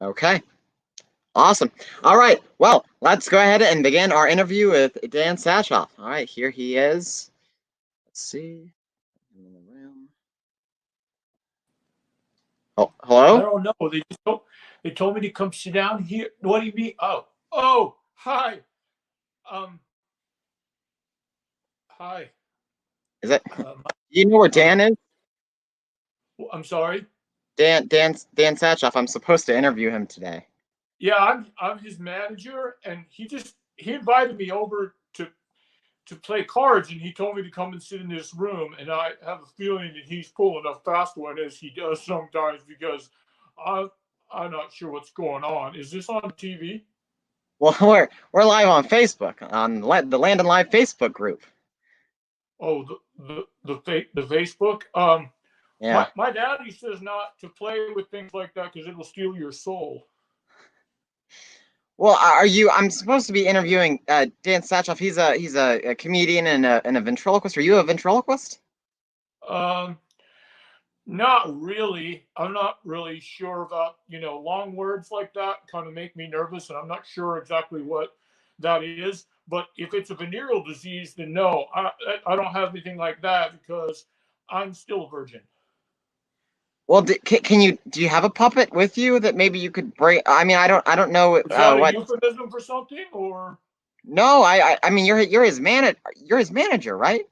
Okay. Awesome. All right. Well, let's go ahead and begin our interview with Dan Sachoff. All right, here he is. Let's see. In the room. Oh, I hello? don't know. They told me to come sit down here. What do you mean? Oh, hi. Um, hi. Is it? Um, Do you know where uh, Dan is? I'm sorry. Dan Sachoff. I'm supposed to interview him today. Yeah, I'm his manager, and he invited me over to play cards, and he told me to come and sit in this room. And I have a feeling that he's pulling a fast one, as he does sometimes, because I I'm not sure what's going on. Is this on TV? Well, we're live on Facebook on the Land and Live Facebook group. Oh, the Facebook. Yeah. My daddy says not to play with things like that because it'll steal your soul. Well, are you? I'm supposed to be interviewing Dan Sachoff. He's a comedian and a ventriloquist. Are you a ventriloquist? Um, Not really. I'm not really sure about long words like that. Kind of make me nervous, and I'm not sure exactly what that is. But if it's a venereal disease, then no, I don't have anything like that because I'm still a virgin. Well, do you have a puppet with you that maybe you could break? I mean, I don't know Is that a what. euphemism for something, or? No, I mean you're his manager, right?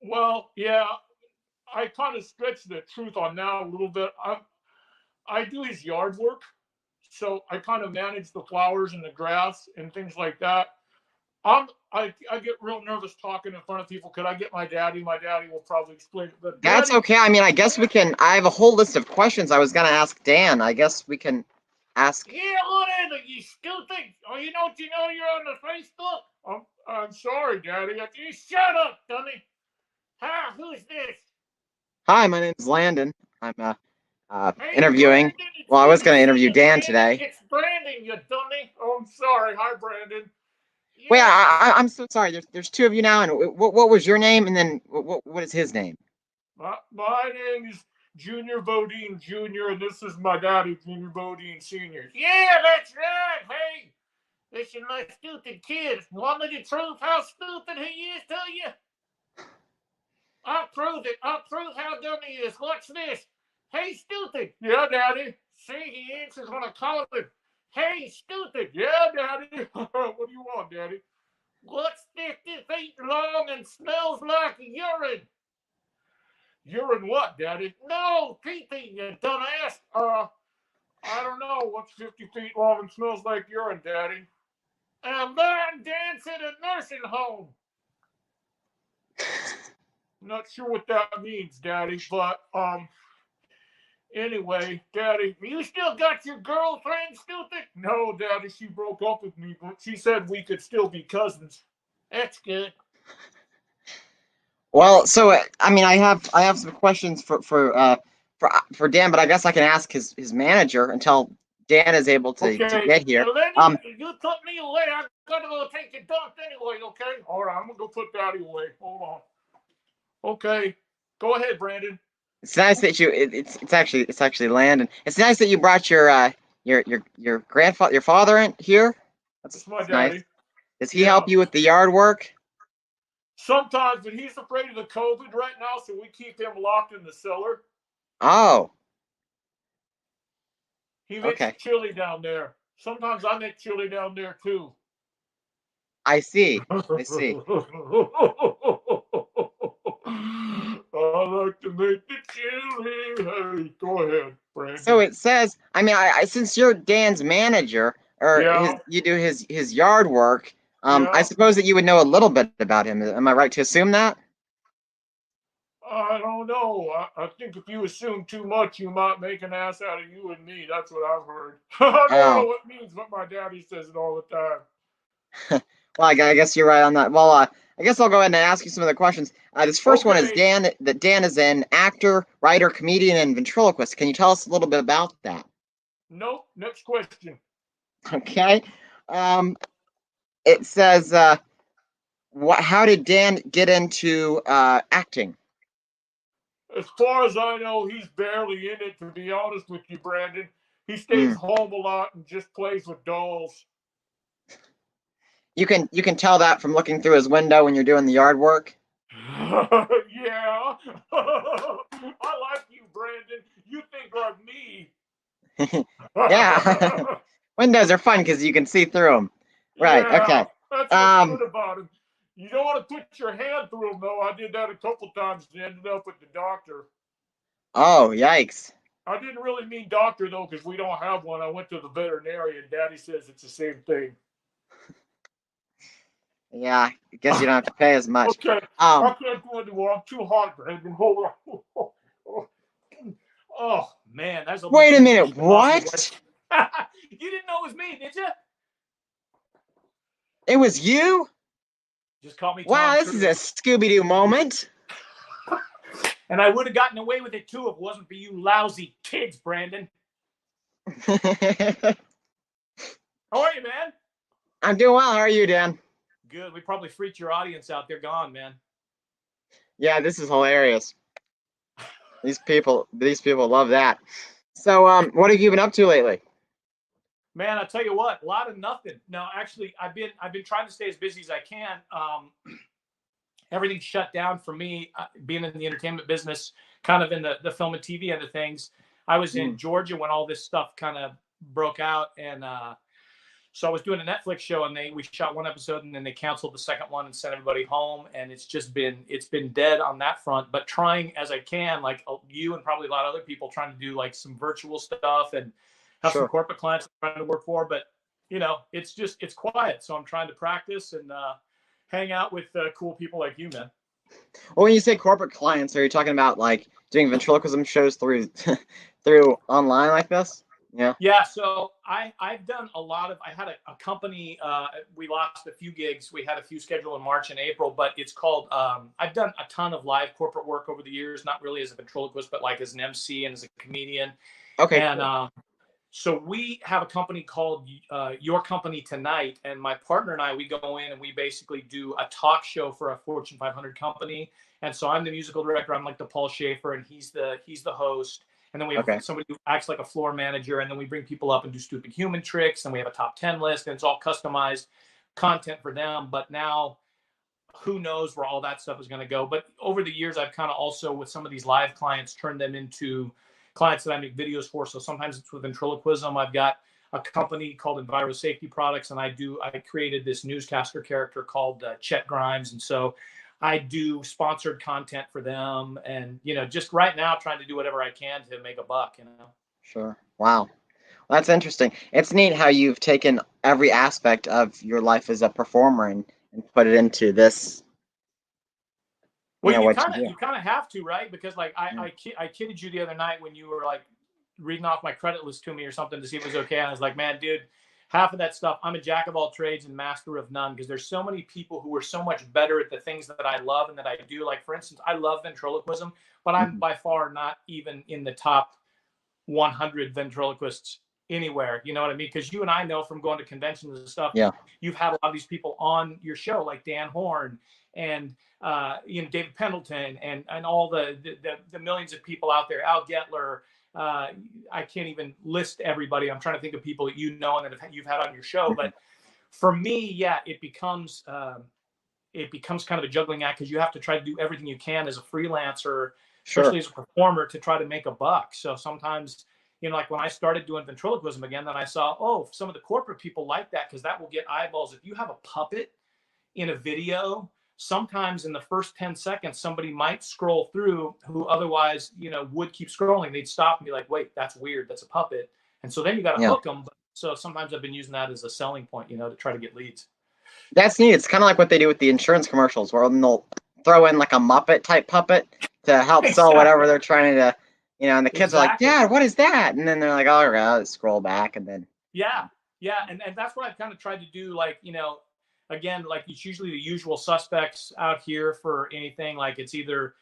Well, yeah, I kind of stretch the truth on that a little bit. I do his yard work, so I kind of manage the flowers and the grass and things like that. I get real nervous talking in front of people. Could I get my daddy? My daddy will probably explain it. But That's daddy, okay. I mean, I guess we can. I have a whole list of questions I was gonna ask Dan. I guess we can ask. yeah, whatever. You stupid. Oh, you know what? You know you're on the Facebook. I'm sorry, daddy. You shut up, dummy. Hi, who's this? Hi, my name's Landon. I'm Hey, interviewing. Brandon. It's Well, I good was to gonna see interview you, Dan Brandon. today. It's Brandon, you dummy. Oh, I'm sorry. Hi, Brandon. Wait, Yeah, I'm so sorry. There's two of you now, and what was your name, and then what is his name? my name is Junior Bodine Jr., and this is my daddy, Junior Bodine Sr. Yeah, that's right. Hey, this is my stupid kid. Want me to prove how stupid he is to you? I'll prove it. I'll prove how dumb he is. Watch this. Hey, stupid. Yeah, daddy. See, he answers when I call him. Hey, stupid. Yeah, daddy. What do you want, daddy? What's 50 feet long and smells like urine? Urine what, Daddy? No, pee-pee, you dumbass. I don't know what's 50 feet long and smells like urine, Daddy. A man dance at a nursing home. Not sure what that means, Daddy, but anyway, Daddy, you still got your girlfriend, stupid? No, Daddy, she broke up with me, but she said we could still be cousins. That's good. Well, so I mean, I have some questions for Dan, but I guess I can ask his manager until Dan is able to Okay, get here. Lenny, you put me away. I'm gonna go take a dump anyway. Okay. All right, I'm gonna go put Daddy away. Hold on. Okay, go ahead, Brandon. It's nice that it's actually Landon. It's nice that you brought your grandfather your father in here. It's my That's nice. daddy. Does he help Yeah. you with the yard work? Sometimes, but he's afraid of the COVID right now, so we keep him locked in the cellar. Oh, He makes okay. chili down there. Sometimes I make chili down there too. I see. I I see. like to make the chili. Hey, go ahead, So Brandon. it says, I mean, I since you're Dan's manager or Yeah, you do his yard work, I yeah. suppose that you would know a little bit about him. Am I right to assume that? I don't know. I think if you assume too much, you might make an ass out of you and me. That's what I've heard. I don't know Oh, what it means, but my daddy says it all the time. well, I guess you're right on that. Well, I guess I'll go ahead and ask you some of the questions. This first one is Okay. Dan. That Dan is an actor, writer, comedian, and ventriloquist. Can you tell us a little bit about that? Nope. Next question. Okay. Um, it says, how did Dan get into acting? As far as I know, he's barely in it, to be honest with you, Brandon. He stays home a lot and just plays with dolls. You can tell that from looking through his window when you're doing the yard work. Yeah. I like you, Brandon. You think like me. Yeah. Windows are fun because you can see through them. Right. Yeah, Okay. that's what's good about him. You don't want to put your hand through them, though. I did that a couple times and ended up with the doctor. Oh, yikes. I didn't really mean doctor, though, because we don't have one. I went to the veterinarian. Daddy says it's the same thing. Yeah, I guess you don't have to pay as much. Okay, I can't go anymore. I'm too hot, Brandon. Hold on. Oh, man, that's a Wait a minute, what? You didn't know it was me, did you? It was you? Just call me Tom. Wow, this is a Scooby-Doo moment. And I would have gotten away with it, too, if it wasn't for you lousy kids, Brandon. How are you, man? I'm doing well. How are you, Dan? Good. We probably freaked your audience out. They're gone, man. Yeah, this is hilarious. These people love that. So, what have you been up to lately? Man, I tell you what, a lot of nothing. No, actually, I've been trying to stay as busy as I can. Everything's shut down for me, being in the entertainment business, kind of in the film and TV end of things. I was in Georgia when all this stuff kind of broke out, and so I was doing a Netflix show, and we shot one episode, and then they canceled the second one and sent everybody home, and it's been dead on that front. But trying as I can, like you and probably a lot of other people, trying to do like some virtual stuff and have some corporate clients I'm trying to work for, but it's quiet. So I'm trying to practice and hang out with cool people like you, man. Well, when you say corporate clients, are you talking about like doing ventriloquism shows through through online like this? Yeah. Yeah. So I've done a lot of. I had a company. We lost a few gigs. We had a few scheduled in March and April, but it's called. I've done a ton of live corporate work over the years, not really as a ventriloquist, but like as an MC and as a comedian. Okay. And cool. So we have a company called Your Company Tonight, and my partner and I, we go in and we basically do a talk show for a Fortune 500 company. And so I'm the musical director. I'm like the Paul Schaefer, and he's the host. And then we have somebody who acts like a floor manager, and then we bring people up and do stupid human tricks, and we have a top 10 list, and it's all customized content for them. But now, who knows where all that stuff is going to go? But over the years, I've kind of also, with some of these live clients, turned them into clients that I make videos for. So sometimes it's with ventriloquism. I've got a company called Enviro Safety Products, and I created this newscaster character called Chet Grimes. And so I do sponsored content for them, and just right now trying to do whatever I can to make a buck. Sure. Wow. Well, that's interesting. It's neat how you've taken every aspect of your life as a performer and put it into this. Well, you kind of have to, right? Because like I kidded you the other night when you were like reading off my credit list to me or something to see if it was okay. And I was like, man, dude, half of that stuff, I'm a jack of all trades and master of none, because there's so many people who are so much better at the things that I love and that I do. Like, for instance, I love ventriloquism, but I'm by far not even in the top 100 ventriloquists anywhere. You know what I mean? Because you and I know from going to conventions and stuff, you've had a lot of these people on your show, like Dan Horn and David Pendleton and all the millions of people out there, Al Getler. I can't even list everybody. I'm trying to think of people that and that you've had on your show. But for me, it becomes kind of a juggling act, because you have to try to do everything you can as a freelancer, especially as a performer, to try to make a buck. So sometimes, like when I started doing ventriloquism again, then I saw, some of the corporate people like that, because that will get eyeballs. If you have a puppet in a video, sometimes in the first 10 seconds, somebody might scroll through who otherwise, would keep scrolling. They'd stop and be like, wait, that's weird. That's a puppet. And so then you got to hook them. So sometimes I've been using that as a selling point, to try to get leads. That's neat. It's kind of like what they do with the insurance commercials, where they'll throw in like a Muppet type puppet to help sell whatever they're trying to, and the kids are like, Dad, what is that? And then they're like, oh, I'll scroll back. And then. Yeah. And that's what I've kind of tried to do. Like, again, like it's usually the usual suspects out here for anything. Like it's either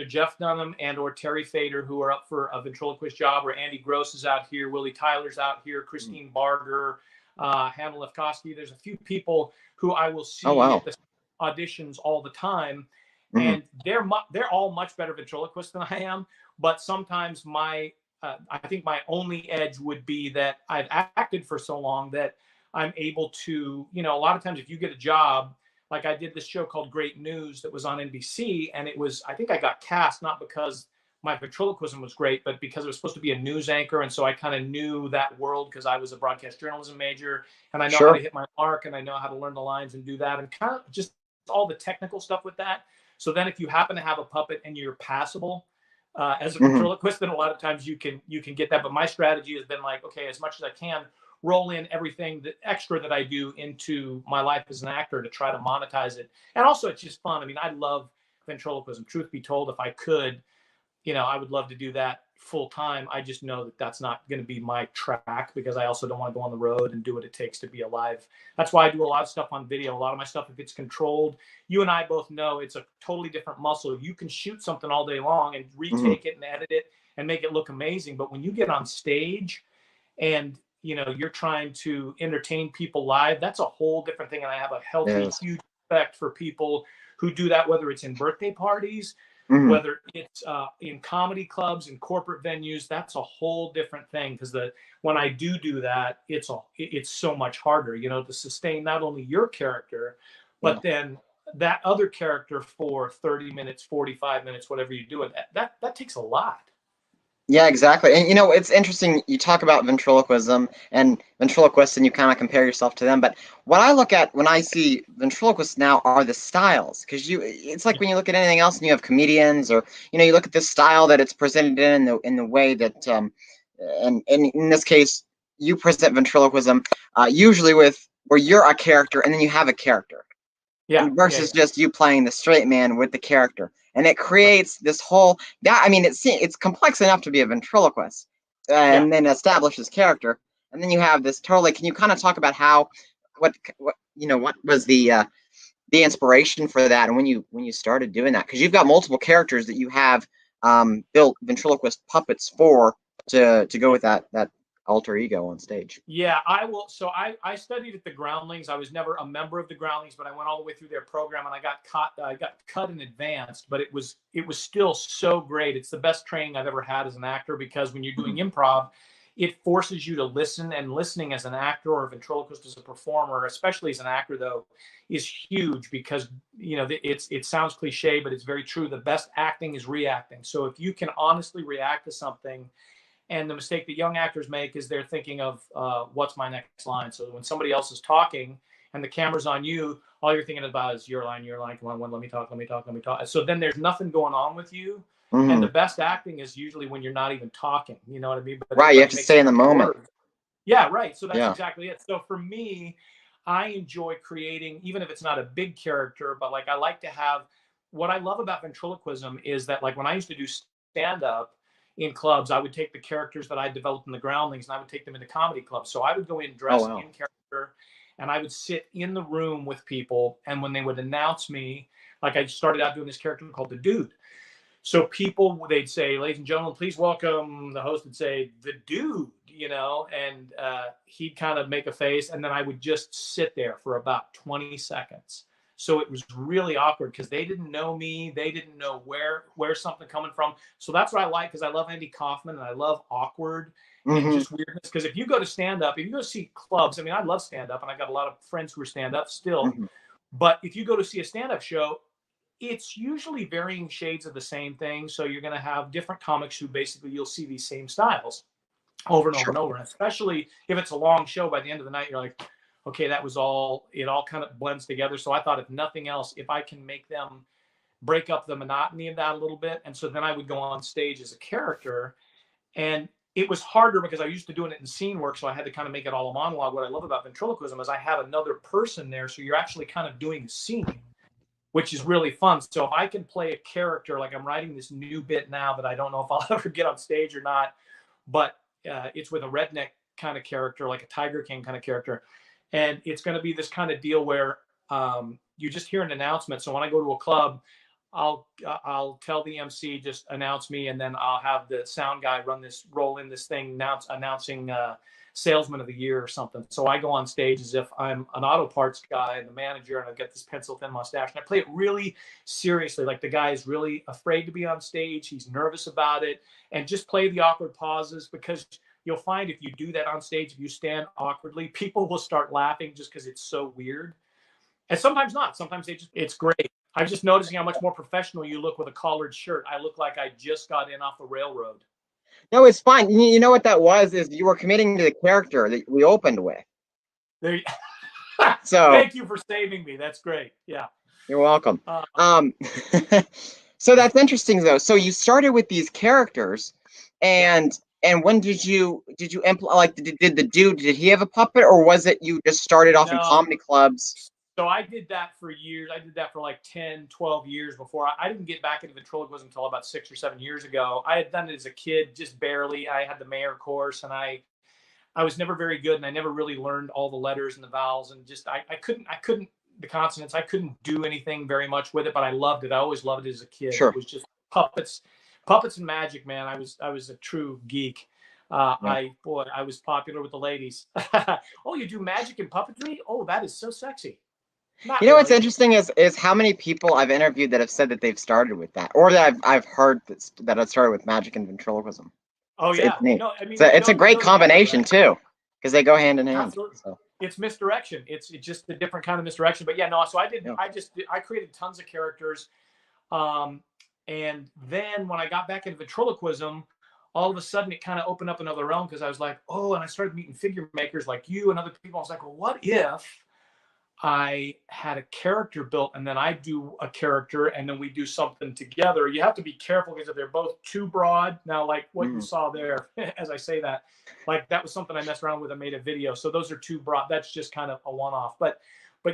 Jeff Dunham and or Terry Fader, who are up for a ventriloquist job, or Andy Gross is out here, Willie Tyler's out here, Christine Barger, Hannah Lefkowski. There's a few people who I will see at the auditions all the time, and they're all much better ventriloquists than I am. But sometimes my I think my only edge would be that I've acted for so long that I'm able to, you know, a lot of times if you get a job, like I did this show called Great News that was on NBC, and it was, I think I got cast not because my ventriloquism was great, but because it was supposed to be a news anchor. And so I kind of knew that world because I was a broadcast journalism major, and I know how to hit my mark, and I know how to learn the lines and do that, and kind of just all the technical stuff with that. So then if you happen to have a puppet and you're passable as a ventriloquist, then a lot of times you can get that. But my strategy has been like, okay, as much as I can, roll in everything that extra that I do into my life as an actor to try to monetize it. And also it's just fun. I mean, I love ventriloquism. Truth be told, if I could, you know, I would love to do that full time. I just know that that's not going to be my track because I also don't want to go on the road and do what it takes to be alive. That's why I do a lot of stuff on video. A lot of my stuff, if it's controlled, you and I both know it's a totally different muscle. You can shoot something all day long and retake it and edit it and make it look amazing. But when you get on stage and, you know, you're trying to entertain people live, that's a whole different thing. And I have a healthy, huge respect for people who do that, whether it's in birthday parties, whether it's in comedy clubs and corporate venues. That's a whole different thing, because when I do that, it's so much harder, you know, to sustain not only your character, but then that other character for 30 minutes, 45 minutes, whatever you do. That takes a lot. Yeah, exactly. And you know, it's interesting you talk about ventriloquism and ventriloquists and you kind of compare yourself to them, but what I look at when I see ventriloquists now are the styles, because it's like when you look at anything else and you have comedians, or you know, you look at the style that it's presented in the way that and in this case you present ventriloquism usually with where you're a character and then you have a character. Versus just you playing the straight man with the character. And it creates this whole, I mean, it's complex enough to be a ventriloquist and then establish his character. And then you have this totally, can you kind of talk about what was the inspiration for that, and when you started doing that? Because you've got multiple characters that you have built ventriloquist puppets for to go with that alter ego on stage. Yeah, I will. So I studied at the Groundlings. I was never a member of the Groundlings, but I went all the way through their program, and I got cut in advanced. But it was still so great. It's the best training I've ever had as an actor, because when you're doing improv, it forces you to listen, and listening as an actor or a ventriloquist as a performer, especially as an actor though, is huge, because you know it sounds cliche, but it's very true. The best acting is reacting. So if you can honestly react to something. And the mistake that young actors make is they're thinking of what's my next line. So when somebody else is talking and the camera's on you, all you're thinking about is your line. Come on, let me talk. So then there's nothing going on with you. And the best acting is usually when you're not even talking. You know what I mean? But right, you have to stay in the moment. Yeah, right. So that's exactly it. So for me, I enjoy creating, even if it's not a big character, but like I like to have, what I love about ventriloquism is that, like when I used to do stand-up in clubs, I would take the characters that I developed in the Groundlings and I would take them into comedy clubs. So I would go in dressed in character, and I would sit in the room with people. And when they would announce me, like I started out doing this character called the Dude. So people, they'd say, "Ladies and gentlemen, please welcome," the host would say, "the Dude," you know, and he'd kind of make a face, and then I would just sit there for about 20 seconds. So it was really awkward because they didn't know me. They didn't know where something coming from. So that's what I like, because I love Andy Kaufman and I love awkward and just weirdness. Because if you go to stand-up, if you go see clubs, I mean, I love stand-up and I got a lot of friends who are stand-up still. But if you go to see a stand-up show, it's usually varying shades of the same thing. So you're going to have different comics who basically you'll see these same styles over and over and over. And especially if it's a long show, by the end of the night, you're like, okay, it all kind of blends together. So I thought, if nothing else, if I can make them break up the monotony of that a little bit. And so then I would go on stage as a character, and it was harder because I used to doing it in scene work. So I had to kind of make it all a monologue. What I love about ventriloquism is I have another person there. So you're actually kind of doing the scene, which is really fun. So if I can play a character, like I'm writing this new bit now that I don't know if I'll ever get on stage or not, but it's with a redneck kind of character, like a Tiger King kind of character. And it's going to be this kind of deal where you just hear an announcement. So when I go to a club, I'll tell the MC just announce me, and then I'll have the sound guy roll in this thing announcing salesman of the year or something. So I go on stage as if I'm an auto parts guy and the manager, and I've got this pencil thin mustache, and I play it really seriously. Like the guy is really afraid to be on stage. He's nervous about it, and just play the awkward pauses, because you'll find if you do that on stage, if you stand awkwardly, people will start laughing just because it's so weird. And sometimes not. Sometimes it's great. I'm just noticing how much more professional you look with a collared shirt. I look like I just got in off the railroad. No, it's fine. You know what that was? Is you were committing to the character that we opened with. There. So thank you for saving me. That's great. Yeah. You're welcome. So that's interesting though. So you started with these characters, and when did you implement, like, did the dude, did he have a puppet, or was it you just started off in comedy clubs? So I did that for years. I did that for like 10, 12 years before. I didn't get back into ventriloquism until about 6 or 7 years ago. I had done it as a kid, just barely. I had the mayor course, and I was never very good, and I never really learned all the letters and the vowels, and just I couldn't the consonants. I couldn't do anything very much with it, but I loved it. I always loved it as a kid. Sure. It was just puppets and magic, man. I was a true geek. I was popular with the ladies. Oh, you do magic and puppetry? Oh, that is so sexy. Not really. What's interesting is how many people I've interviewed that have said that they've started with that, or that I've heard that have started with magic and ventriloquism. Oh yeah, it's neat. No, I mean, it's a great combination too, because they go hand in hand. Absolutely. So. It's misdirection. It's just a different kind of misdirection. But yeah, no. So I created tons of characters, and then when I got back into ventriloquism, all of a sudden it kind of opened up another realm, because I was like, oh, and I started meeting figure makers like you and other people. I was like, well, what if I had a character built, and then I do a character, and then we do something together? You have to be careful, because if they're both too broad, now like what you saw there, as I say that, like that was something I messed around with. I made a video. So those are too broad. That's just kind of a one-off. But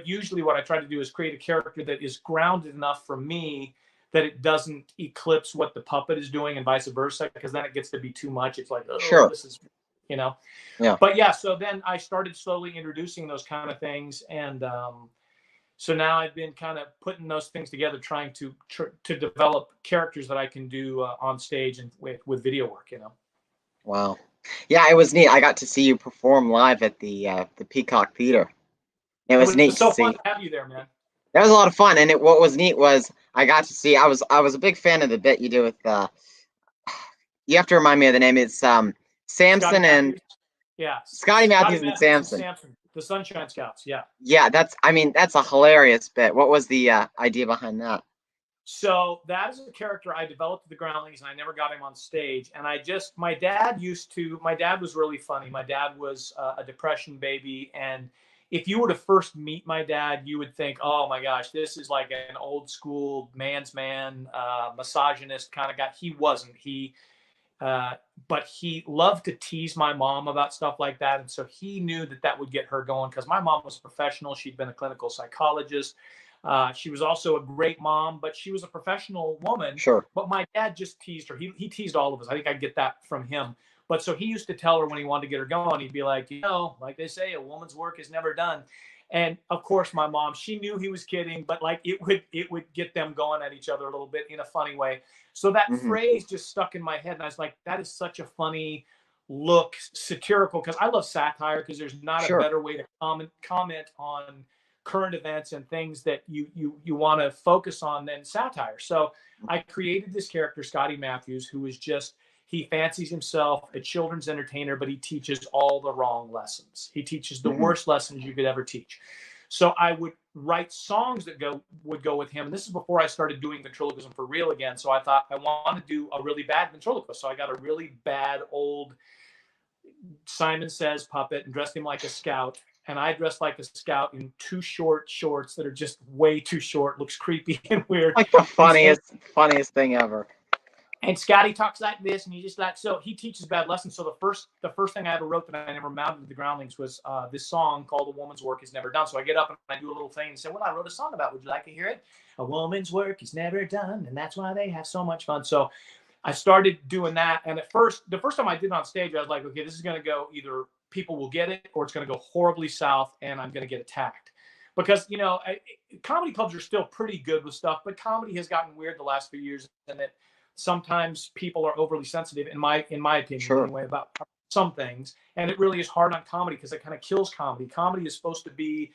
usually what I try to do is create a character that is grounded enough for me that it doesn't eclipse what the puppet is doing, and vice versa, because then it gets to be too much. It's like, oh, sure, this is, Yeah. But yeah, so then I started slowly introducing those kind of things, and so now I've been kind of putting those things together, trying to develop characters that I can do on stage and with video work. Wow. Yeah, it was neat. I got to see you perform live at the Peacock Theater. It was neat. So fun to have you there, man. That was a lot of fun, and what was neat was I got to see. I was a big fan of the bit you do with. You have to remind me of the name. It's Sampson and Scotty Matthews and Sampson. The Sunshine Scouts. Yeah. Yeah, that's a hilarious bit. What was the idea behind that? So that is a character I developed with the Groundlings, and I never got him on stage. And my dad was really funny. My dad was a Depression baby, and if you were to first meet my dad, you would think, oh my gosh, this is like an old school man's man, misogynist kind of guy. He wasn't. But he loved to tease my mom about stuff like that. And so he knew that would get her going, because my mom was a professional. She'd been a clinical psychologist. She was also a great mom, but she was a professional woman. Sure. But my dad just teased her. He teased all of us. I think I get that from him. But so he used to tell her when he wanted to get her going, he'd be like, like they say, a woman's work is never done. And of course, my mom, she knew he was kidding, but like it would get them going at each other a little bit in a funny way. So that phrase just stuck in my head. And I was like, that is such a funny look, satirical, because I love satire, because there's not a better way to comment on current events and things that you want to focus on than satire. So I created this character, Scotty Matthews, who is he fancies himself a children's entertainer, but he teaches all the wrong lessons. He teaches the worst lessons you could ever teach. So I would write songs that would go with him. And this is before I started doing ventriloquism for real again. So I thought I want to do a really bad ventriloquist. So I got a really bad old Simon Says puppet and dressed him like a scout. And I dressed like a scout in too short shorts that are just way too short. Looks creepy and weird. Like the funniest thing ever. And Scotty talks like this, and he just so he teaches bad lessons. So the first thing I ever wrote that I never mounted to the Groundlings was this song called "A Woman's Work Is Never Done." So I get up and I do a little thing and say, "Well, I wrote a song about. Would you like to hear it? A woman's work is never done, and that's why they have so much fun." So I started doing that, and the first time I did it on stage, I was like, "Okay, this is going to go either people will get it, or it's going to go horribly south, and I'm going to get attacked." because, comedy clubs are still pretty good with stuff, but comedy has gotten weird the last few years, and that sometimes people are overly sensitive, in my opinion, Sure. anyway, about some things. And it really is hard on comedy because it kind of kills comedy. Comedy is supposed to be,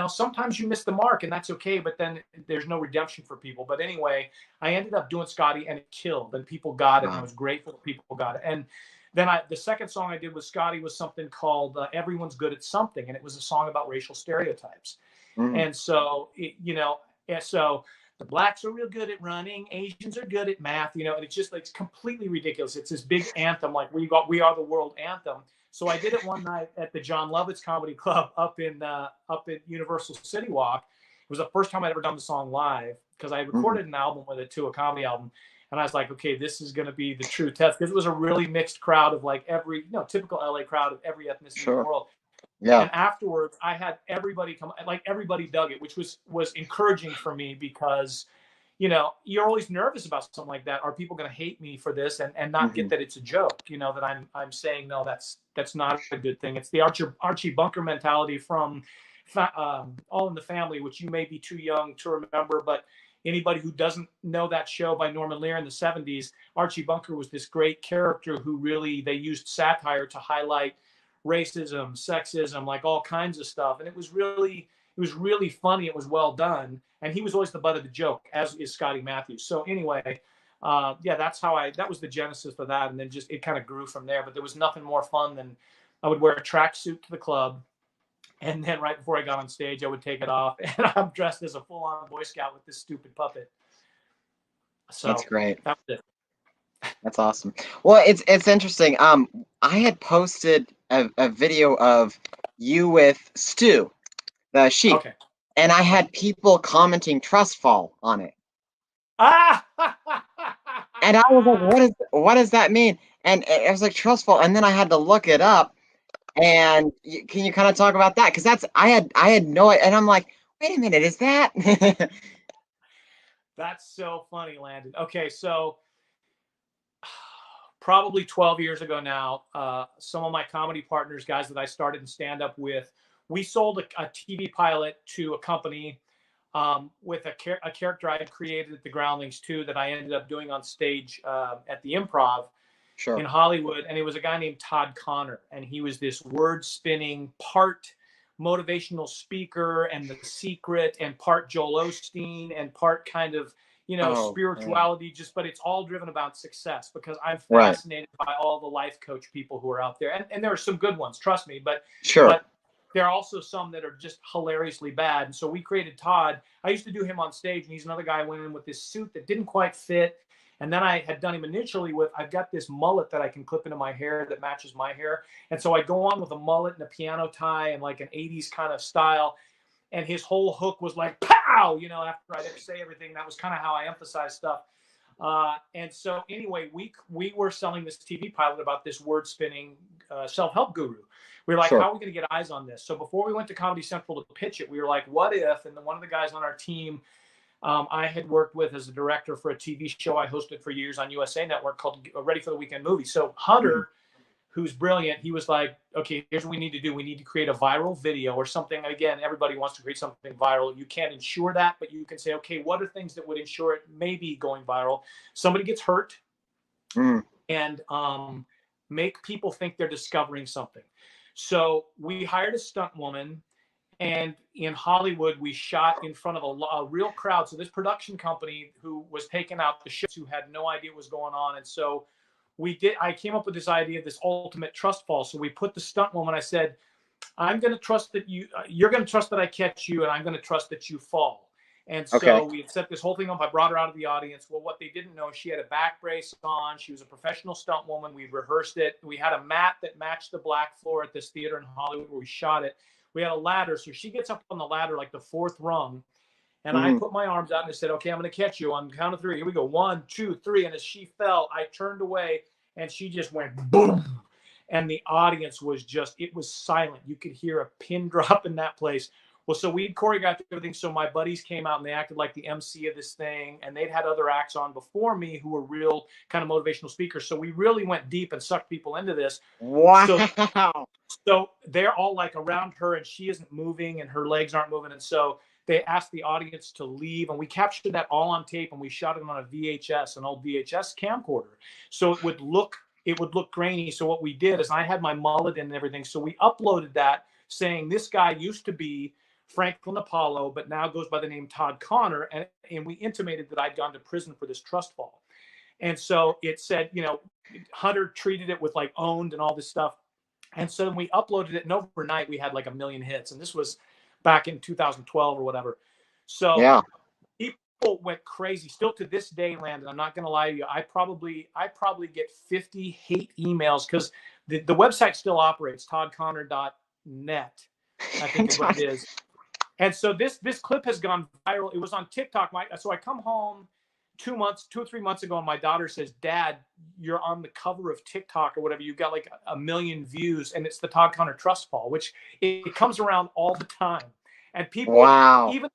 sometimes you miss the mark and that's okay, but then there's no redemption for people. But anyway, I ended up doing Scotty and it killed, and people got it. And I was grateful that people got it. And then the second song I did with Scotty was something called Everyone's Good at Something. And it was a song about racial stereotypes. And so, so the blacks are real good at running, Asians are good at math, and it's just like, it's completely ridiculous. It's this big anthem, like We Are the World anthem. So I did it one night at the John Lovitz Comedy Club up in Universal City Walk. It was the first time I'd ever done the song live, because I recorded an album with it too, a comedy album. And I was like, okay, this is going to be the true test, because it was a really mixed crowd of like every, typical LA crowd of every ethnicity in the world. Yeah. And afterwards, I had everybody come, like everybody dug it, which was encouraging for me, because, you're always nervous about something like that. Are people going to hate me for this and not get that it's a joke? That I'm saying, no, that's not a good thing. It's the Archie Bunker mentality from All in the Family, which you may be too young to remember, but anybody who doesn't know that show by Norman Lear in the 70s, Archie Bunker was this great character who really, they used satire to highlight racism, sexism, like all kinds of stuff. And it was really funny. It was well done. And he was always the butt of the joke, as is Scotty Matthews. So anyway, that was the genesis for that. And then just, it kind of grew from there, but there was nothing more fun than I would wear a tracksuit to the club. And then right before I got on stage, I would take it off, and I'm dressed as a full-on Boy Scout with this stupid puppet. So that's great. That was it. That's awesome. Well, it's interesting. I had posted a video of you with Stu, the sheep, Okay. and I had people commenting trust fall on it. And I was like, what does that mean? And it was like trust fall, and then I had to look it up. And can you kind of talk about that? Because I had no, and I'm like, wait a minute, is that? That's so funny, Landon. Okay, so probably 12 years ago now, some of my comedy partners, guys that I started in stand-up with, we sold a TV pilot to a company with a character I had created at the Groundlings too, that I ended up doing on stage at the Improv in Hollywood. And it was a guy named Todd Connor. And he was this word-spinning, part motivational speaker and The Secret, and part Joel Osteen, and part kind of, spirituality, but it's all driven about success, because I'm fascinated by all the life coach people who are out there. And there are some good ones, trust me, but there are also some that are just hilariously bad. And so we created Todd. I used to do him on stage, and he's another guy who went in with this suit that didn't quite fit. And then I had done him initially with, I've got this mullet that I can clip into my hair that matches my hair. And so I go on with a mullet and a piano tie and like an 80s kind of style. And his whole hook was like, pow, after I'd say everything. That was kind of how I emphasize stuff. And so anyway, we were selling this TV pilot about this word spinning self-help guru. We were like, how are we going to get eyes on this? So before we went to Comedy Central to pitch it, we were like, what if? And then one of the guys on our team, I had worked with as a director for a TV show I hosted for years on USA Network called Ready for the Weekend Movie. So Hunter, who's brilliant, he was like, okay, here's what we need to do. We need to create a viral video or something. Again, everybody wants to create something viral. You can't ensure that, but you can say, okay, what are things that would ensure it maybe going viral? Somebody gets hurt and make people think they're discovering something. So we hired a stunt woman. And in Hollywood, we shot in front of a real crowd. So this production company who was taking out the shows, who had no idea what was going on. And so I came up with this idea of this ultimate trust fall. So we put the stunt woman, I said, I'm going to trust that you're going to trust that I catch you, and I'm going to trust that you fall. And so we had set this whole thing up. I brought her out of the audience. Well, what they didn't know, she had a back brace on. She was a professional stunt woman. We rehearsed it. We had a mat that matched the black floor at this theater in Hollywood where we shot it. We had a ladder. So she gets up on the ladder, like the fourth rung. And I put my arms out and I said, okay, I'm going to catch you on the count of three. Here we go. 1, 2, 3. And as she fell, I turned away and she just went boom. And the audience was it was silent. You could hear a pin drop in that place. Well, so we choreographed everything. So my buddies came out and they acted like the MC of this thing, and they'd had other acts on before me who were real kind of motivational speakers. So we really went deep and sucked people into this. Wow. So they're all like around her, and she isn't moving, and her legs aren't moving, and so they asked the audience to leave, and we captured that all on tape, and we shot it on a VHS, an old VHS camcorder. So it would look grainy. So what we did is I had my mullet and everything. So we uploaded that saying this guy used to be Franklin Apollo, but now goes by the name Todd Connor. And we intimated that I'd gone to prison for this trust fall. And so it said, you know, Hunter treated it with like owned and all this stuff. And so then we uploaded it, and overnight we had like 1 million hits. And this was back in 2012 or whatever. So yeah. People went crazy. Still to this day, Landon, I'm not going to lie to you. I probably get 50 hate emails because the website still operates, toddconnor.net, I think is what it is. And so this clip has gone viral. It was on TikTok. So I come home 2 or 3 months ago, and my daughter says, "Dad, you're on the cover of TikTok or whatever. You've got like 1 million views, and it's the Todd Connor Trust Fall," which it comes around all the time. And people, wow. even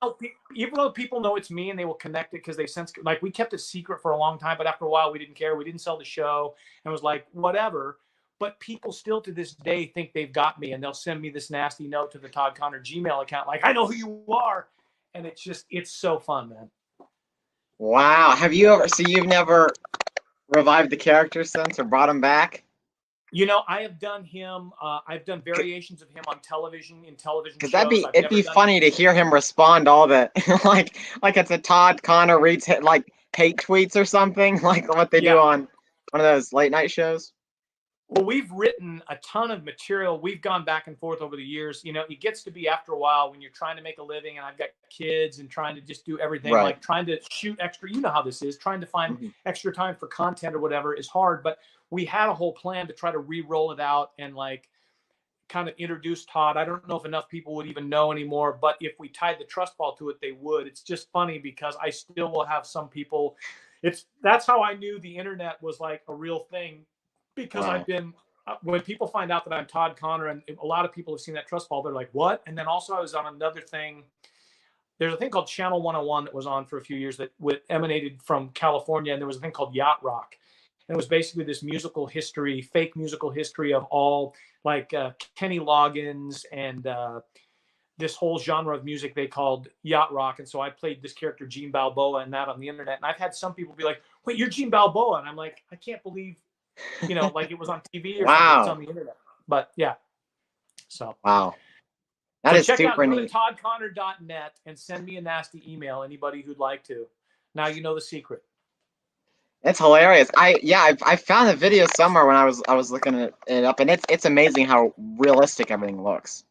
though people know it's me and they will connect it because they sense, like, we kept it secret for a long time, but after a while we didn't care. We didn't sell the show and was like, whatever. But people still to this day think they've got me, and they'll send me this nasty note to the Todd Connor Gmail account, like, "I know who you are," and it's so fun, man. Wow. Have you ever? So you've never revived the character since, or brought him back? You know, I have done him. I've done variations of him on television in television shows. Because it'd be funny to hear him respond all the like it's a Todd Connor reads like hate tweets or something, like what they do on one of those late night shows. Well, we've written a ton of material. We've gone back and forth over the years. You know, it gets to be after a while when you're trying to make a living, and I've got kids and trying to just do everything, right. Like trying to shoot extra. You know how this is. Trying to find extra time for content or whatever is hard. But we had a whole plan to try to re-roll it out and like kind of introduce Todd. I don't know if enough people would even know anymore, but if we tied the trust fall to it, they would. It's just funny because I still will have some people. That's how I knew the internet was like a real thing. Because I've been, when people find out that I'm Todd Connor, and a lot of people have seen that trust fall, they're like, "What?" And then also I was on another thing. There's a thing called Channel 101 that was on for a few years that emanated from California, and there was a thing called Yacht Rock. And it was basically this musical history, fake musical history of all like Kenny Loggins and this whole genre of music they called Yacht Rock. And so I played this character, Gene Balboa, and that on the internet. And I've had some people be like, "Wait, you're Gene Balboa?" And I'm like, I can't believe, you know, like it was on TV or something. It's on the internet. But yeah. So wow. That is super neat. Check out toddconnor.net and send me a nasty email, anybody who'd like to. Now you know the secret. It's hilarious. I found a video somewhere when I was looking it up, and it's amazing how realistic everything looks.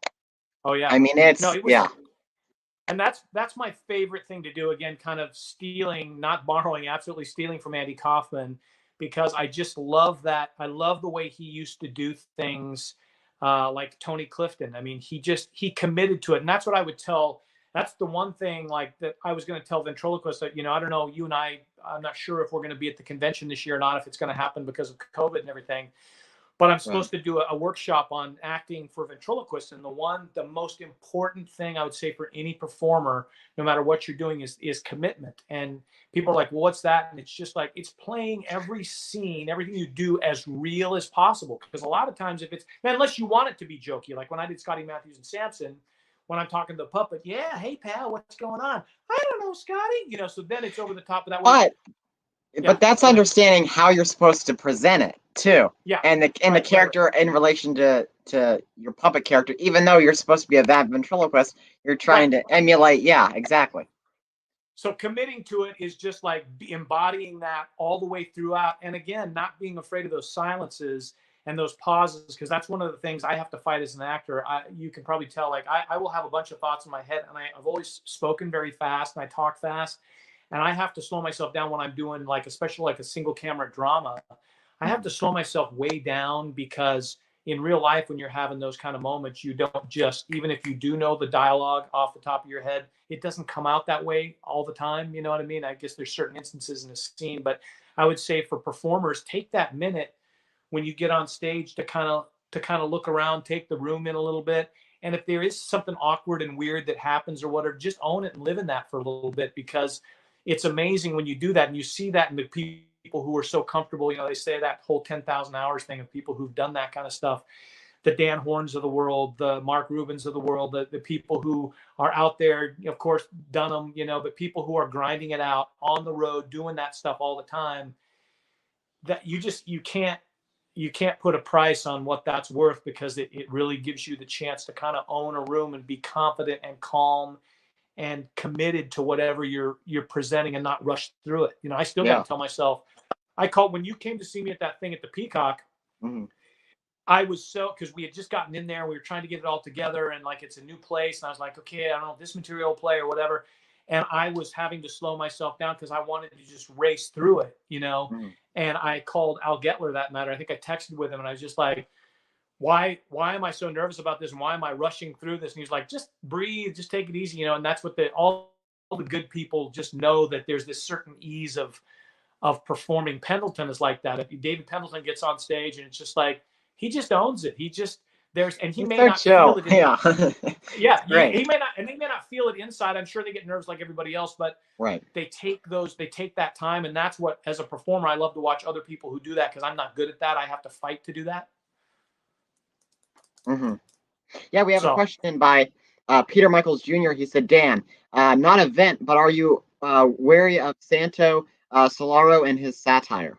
Oh yeah. I mean, And that's my favorite thing to do. Again, kind of stealing, not borrowing, absolutely stealing from Andy Kaufman, because I just love that. I love the way he used to do things, like Tony Clifton. I mean, he committed to it, and that's what I would tell. That's the one thing like that I was going to tell Ventriloquist that, you know, I don't know, you and I'm not sure if we're going to be at the convention this year or not, if it's going to happen because of COVID and everything. But I'm supposed to do a workshop on acting for Ventriloquist. And the most important thing I would say for any performer, no matter what you're doing, is commitment. And people are like, "Well, what's that?" And it's just like, it's playing every scene, everything you do as real as possible. Because a lot of times unless you want it to be jokey, like when I did Scotty Matthews and Sampson, when I'm talking to the puppet, "Yeah, hey pal, what's going on?" "I don't know, Scotty." You know, so then it's over the top of that. But that's understanding how you're supposed to present it too. Yeah. And the character in relation to your puppet character, even though you're supposed to be a ventriloquist, you're trying to emulate. Yeah, exactly. So committing to it is just like embodying that all the way throughout. And again, not being afraid of those silences and those pauses, because that's one of the things I have to fight as an actor. You can probably tell, like I will have a bunch of thoughts in my head, and I've always spoken very fast and I talk fast. And I have to slow myself down when I'm doing like, especially like a single camera drama. I have to slow myself way down, because in real life, when you're having those kind of moments, you don't just, even if you do know the dialogue off the top of your head, it doesn't come out that way all the time. You know what I mean? I guess there's certain instances in a scene, but I would say for performers, take that minute when you get on stage to kind of look around, take the room in a little bit, And if there is something awkward and weird that happens or whatever, just own it and live in that for a little bit, because it's amazing when you do that and you see that in the people who are so comfortable. You know, they say that whole 10,000 hours thing of people who've done that kind of stuff. The Dan Horns of the world, the Mark Rubens of the world, the people who are out there, of course, Dunham, you know, but people who are grinding it out on the road, doing that stuff all the time, that you can't put a price on what that's worth, because it really gives you the chance to kind of own a room and be confident and calm and committed to whatever you're presenting and not rush through it. You know, I still got to tell myself, when you came to see me at that thing at the Peacock, I was because we had just gotten in there, we were trying to get it all together, and like, it's a new place. And I was like, okay, I don't know if this material will play or whatever. And I was having to slow myself down because I wanted to just race through it, you know? And I called Al Getler that night. I think I texted with him, and I was just like, why am I so nervous about this? And why am I rushing through this? And he's like, just breathe, just take it easy, you know? And that's what all the good people just know, that there's this certain ease of performing. Pendleton is like that. If David Pendleton gets on stage, and it's just like, he just owns it. He may not feel it. He may not feel it inside. I'm sure they get nervous like everybody else, but they take that time. And that's what, as a performer, I love to watch other people who do that, because I'm not good at that. I have to fight to do that. Yeah, we have a question by Peter Michaels Jr. He said, Dan, not a vent, but are you wary of Santo Solaro and his satire?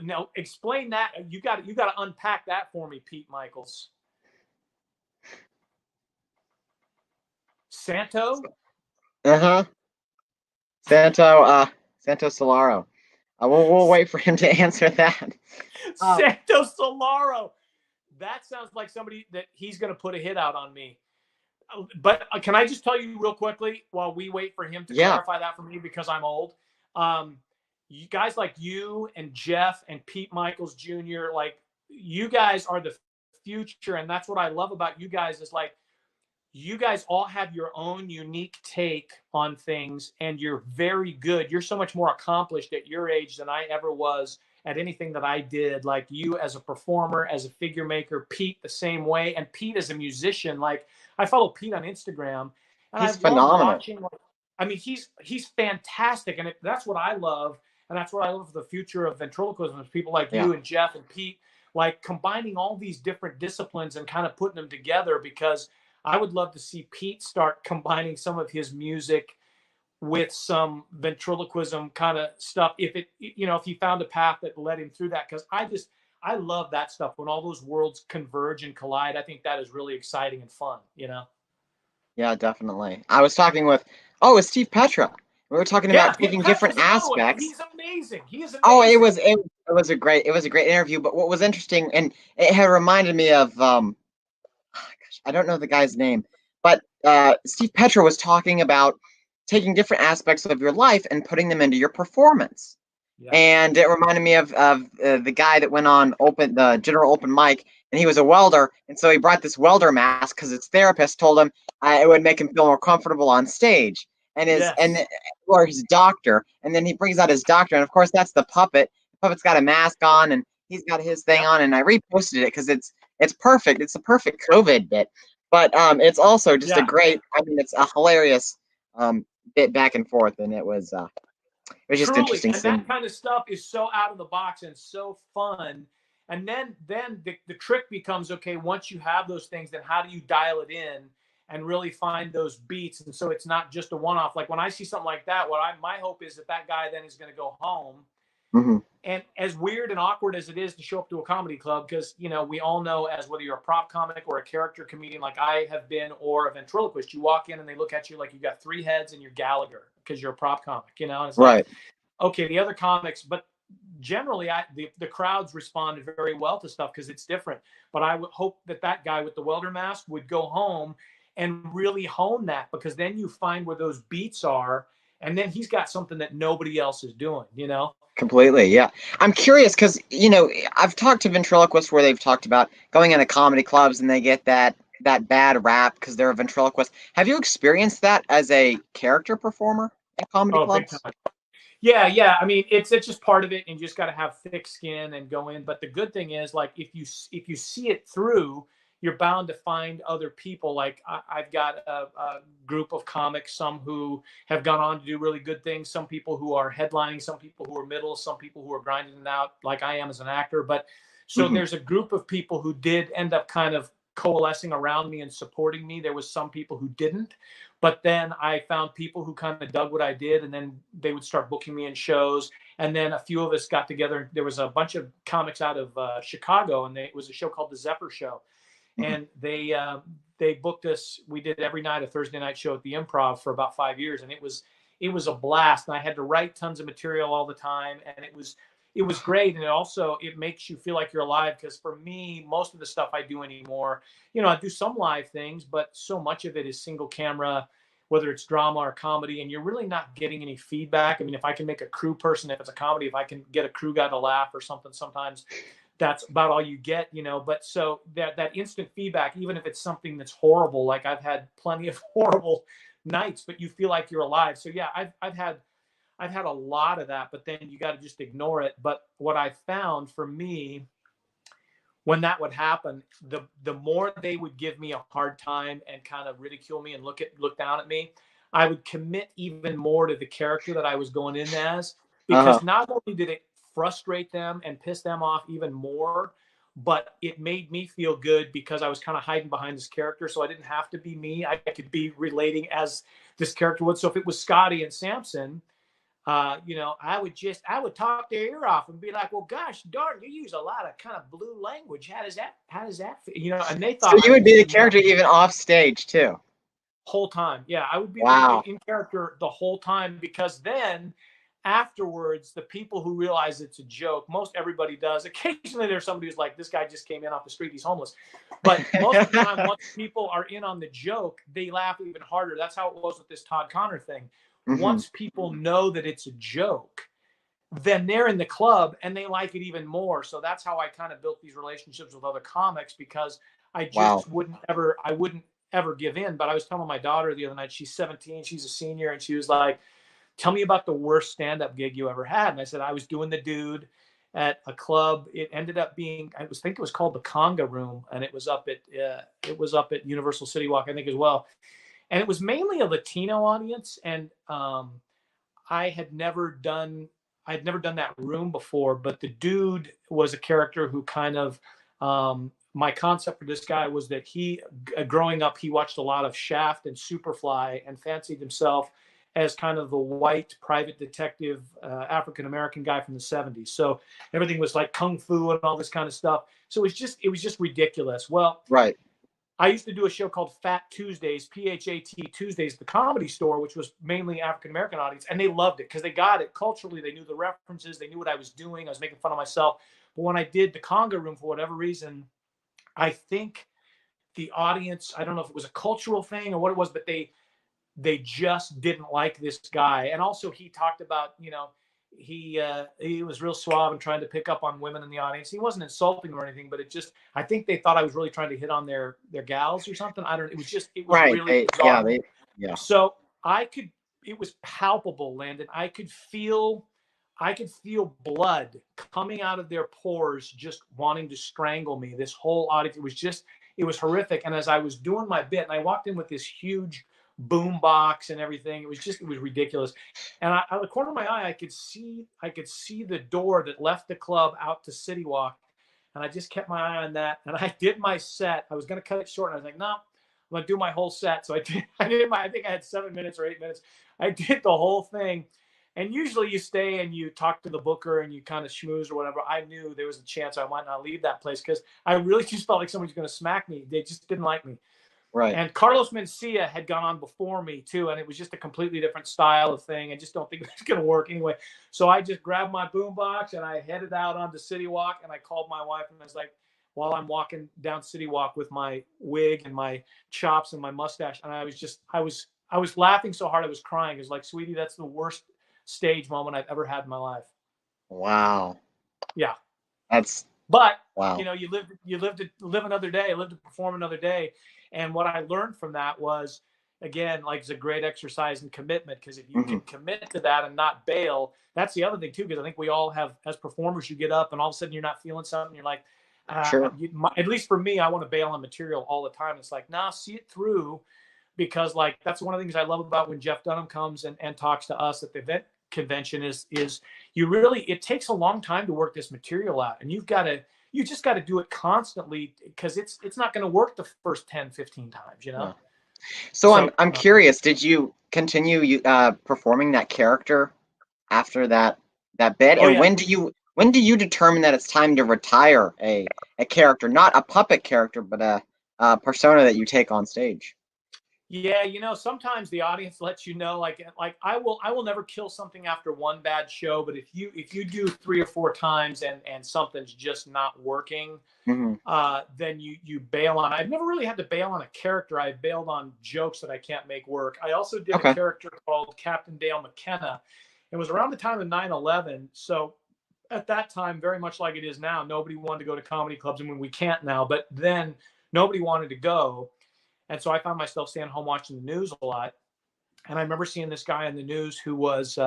No, explain that. You got to unpack that for me, Pete Michaels. Santo? Santo Solaro. We'll wait for him to answer that. Santo Solaro. That sounds like somebody that he's going to put a hit out on me. But can I just tell you real quickly while we wait for him to clarify that for me, because I'm old? You guys like you and Jeff and Pete Michaels Jr., like, you guys are the future. And that's what I love about you guys, is like, you guys all have your own unique take on things, and you're very good. You're so much more accomplished at your age than I ever was at anything that I did. Like, you as a performer, as a figure maker, Pete the same way. And Pete as a musician, like, I follow Pete on Instagram, and he's phenomenal. Watching, I mean, he's fantastic. And that's what I love. And that's what I love for the future of ventriloquism, is people like you and Jeff and Pete, like, combining all these different disciplines and kind of putting them together, because I would love to see Pete start combining some of his music with some ventriloquism kind of stuff. If he found a path that led him through that, because I love that stuff. When all those worlds converge and collide, I think that is really exciting and fun, you know? Yeah, definitely. I was talking with Steve Petra. We were talking about taking different aspects. He's amazing. He is amazing. Oh, it was a great interview. But what was interesting, and it had reminded me of I don't know the guy's name, but Steve Petra was talking about taking different aspects of your life and putting them into your performance. Yeah. And it reminded me of the guy that went on the general open mic, and he was a welder, and so he brought this welder mask because his therapist told him it would make him feel more comfortable on stage. And his doctor, and then he brings out his doctor, and of course that's the puppet. The puppet's got a mask on, and he's got his thing on, and I reposted it because it's perfect. It's a perfect COVID bit, but it's also just a great. I mean, it's a hilarious bit back and forth, and it was just truly interesting. And that kind of stuff is so out of the box and so fun. And then the trick becomes, okay, once you have those things, then how do you dial it in and really find those beats? And so it's not just a one-off. Like, when I see something like that, my hope is that guy then is going to go home. And as weird and awkward as it is to show up to a comedy club, because, you know, we all know, as whether you're a prop comic or a character comedian like I have been, or a ventriloquist, you walk in and they look at you like you got 3 heads and you're Gallagher because you're a prop comic, you know? And it's like, okay, the other comics, but generally the crowds responded very well to stuff because it's different. But I would hope that guy with the welder mask would go home and really hone that, because then you find where those beats are, and then he's got something that nobody else is doing, you know? Completely, yeah. I'm curious because, you know, I've talked to ventriloquists where they've talked about going into comedy clubs and they get that bad rap because they're a ventriloquist. Have you experienced that as a character performer at comedy clubs? Big time. Yeah. I mean, it's just part of it, and you just got to have thick skin and go in. But the good thing is, like, if you see it through, you're bound to find other people. Like I've got a group of comics, some who have gone on to do really good things, some people who are headlining, some people who are middle, some people who are grinding it out, like I am as an actor. But so there's a group of people who did end up kind of coalescing around me and supporting me. There was some people who didn't. But then I found people who kind of dug what I did, and then they would start booking me in shows. And then a few of us got together. There was a bunch of comics out of Chicago, and it was a show called The Zephyr Show. And they booked us. We did every night a Thursday night show at the Improv for about 5 years, and it was a blast. And I had to write tons of material all the time, and it was great. And it makes you feel like you're alive, because for me, most of the stuff I do anymore, I do some live things, but so much of it is single camera, whether it's drama or comedy, and you're really not getting any feedback. I mean, if I can make a crew person, if it's a comedy, if I can get a crew guy to laugh or something, sometimes that's about all you get, But so that instant feedback, even if it's something that's horrible, like I've had plenty of horrible nights, but you feel like you're alive. So yeah, I've had a lot of that, but then you got to just ignore it. But what I found for me, when that would happen, the more they would give me a hard time and kind of ridicule me and look down at me, I would commit even more to the character that I was going in as, because not only did it frustrate them and piss them off even more, but it made me feel good because I was kind of hiding behind this character. So I didn't have to be me. I could be relating as this character would. So if it was Scotty and Sampson, I would talk their ear off and be like, well, gosh darn, you use a lot of kind of blue language. How does that feel? And they thought, so you would be the character even off stage too. Whole time. Yeah. I would be Wow. in character the whole time, because then afterwards, the people who realize it's a joke, most everybody does. Occasionally there's somebody who's like, this guy just came in off the street, he's homeless. But most of the time, once people are in on the joke, they laugh even harder. That's how it was with this Todd Connor thing. Once people know that it's a joke, then they're in the club and they like it even more. So that's how I kind of built these relationships with other comics, because I just wouldn't ever give in. But I was telling my daughter the other night, she's 17, she's a senior, and she was like, tell me about the worst stand-up gig you ever had. And I said, I was doing the dude at a club. It ended up being, I think it was called the Conga Room, and it was up at Universal City Walk, I think, as well. And it was mainly a Latino audience, and I'd never done that room before. But the dude was a character who kind of, my concept for this guy was that he, growing up, he watched a lot of Shaft and Superfly and fancied himself as kind of the white private detective, African-American guy from the 70s. So everything was like kung fu and all this kind of stuff. So it was just ridiculous. Well, right. I used to do a show called Fat Tuesdays, P-H-A-T Tuesdays, at the Comedy Store, which was mainly African-American audience. And they loved it because they got it culturally. They knew the references. They knew what I was doing. I was making fun of myself. But when I did the Conga Room, for whatever reason, I think the audience, I don't know if it was a cultural thing or what it was, but they just didn't like this guy. And also he talked about, he was real suave and trying to pick up on women in the audience. He wasn't insulting or anything, but I think they thought I was really trying to hit on their gals or something. I don't know. It was right. Really bizarre. Yeah. So it was palpable, Landon. I could feel blood coming out of their pores, just wanting to strangle me. This whole audience, it was horrific. And as I was doing my bit, and I walked in with this huge boom box and everything, it was ridiculous. And out of the corner of my eye, I could see the door that left the club out to City Walk. And I just kept my eye on that. And I did my set. I was going to cut it short. And I was like, no, I'm going to do my whole set. So I think I had 7 minutes or 8 minutes. I did the whole thing. And usually you stay and you talk to the booker and you kind of schmooze or whatever. I knew there was a chance I might not leave that place because I really just felt like somebody's going to smack me. They just didn't like me. Right. And Carlos Mencia had gone on before me too, and it was just a completely different style of thing. I just don't think it was going to work anyway. So I just grabbed my boombox and I headed out onto City Walk, and I called my wife and I was like, while I'm walking down City Walk with my wig and my chops and my mustache, and I was laughing so hard I was crying. It was like, sweetie, that's the worst stage moment I've ever had in my life. Wow. Yeah. Wow. You live to live another day, live to perform another day. And what I learned from that was, again, like it's a great exercise in commitment, because if you can commit to that and not bail, that's the other thing too. Because I think we all have, as performers, you get up and all of a sudden you're not feeling something. You're like, Sure. At least for me, I want to bail on material all the time. It's like, nah, see it through, because like that's one of the things I love about when Jeff Dunham comes and talks to us at the event convention is you really, it takes a long time to work this material out, and you just got to do it constantly, because it's not going to work the first 10, 15 times, you know? Yeah. So I'm curious, did you continue performing that character after that bit? And when do you determine that it's time to retire a character, not a puppet character, but a persona that you take on stage? Yeah, sometimes the audience lets you know, like I will never kill something after one bad show, but if you do 3 or 4 times and something's just not working, then you bail on. I've never really had to bail on a character. I bailed on jokes that I can't make work. I also did a character called Captain Dale McKenna. It was around the time of 9/11, so at that time, very much like it is now, nobody wanted to go to comedy clubs. I mean, we can't now, but then nobody wanted to go. And so I found myself staying home watching the news a lot. And I remember seeing this guy on the news who was,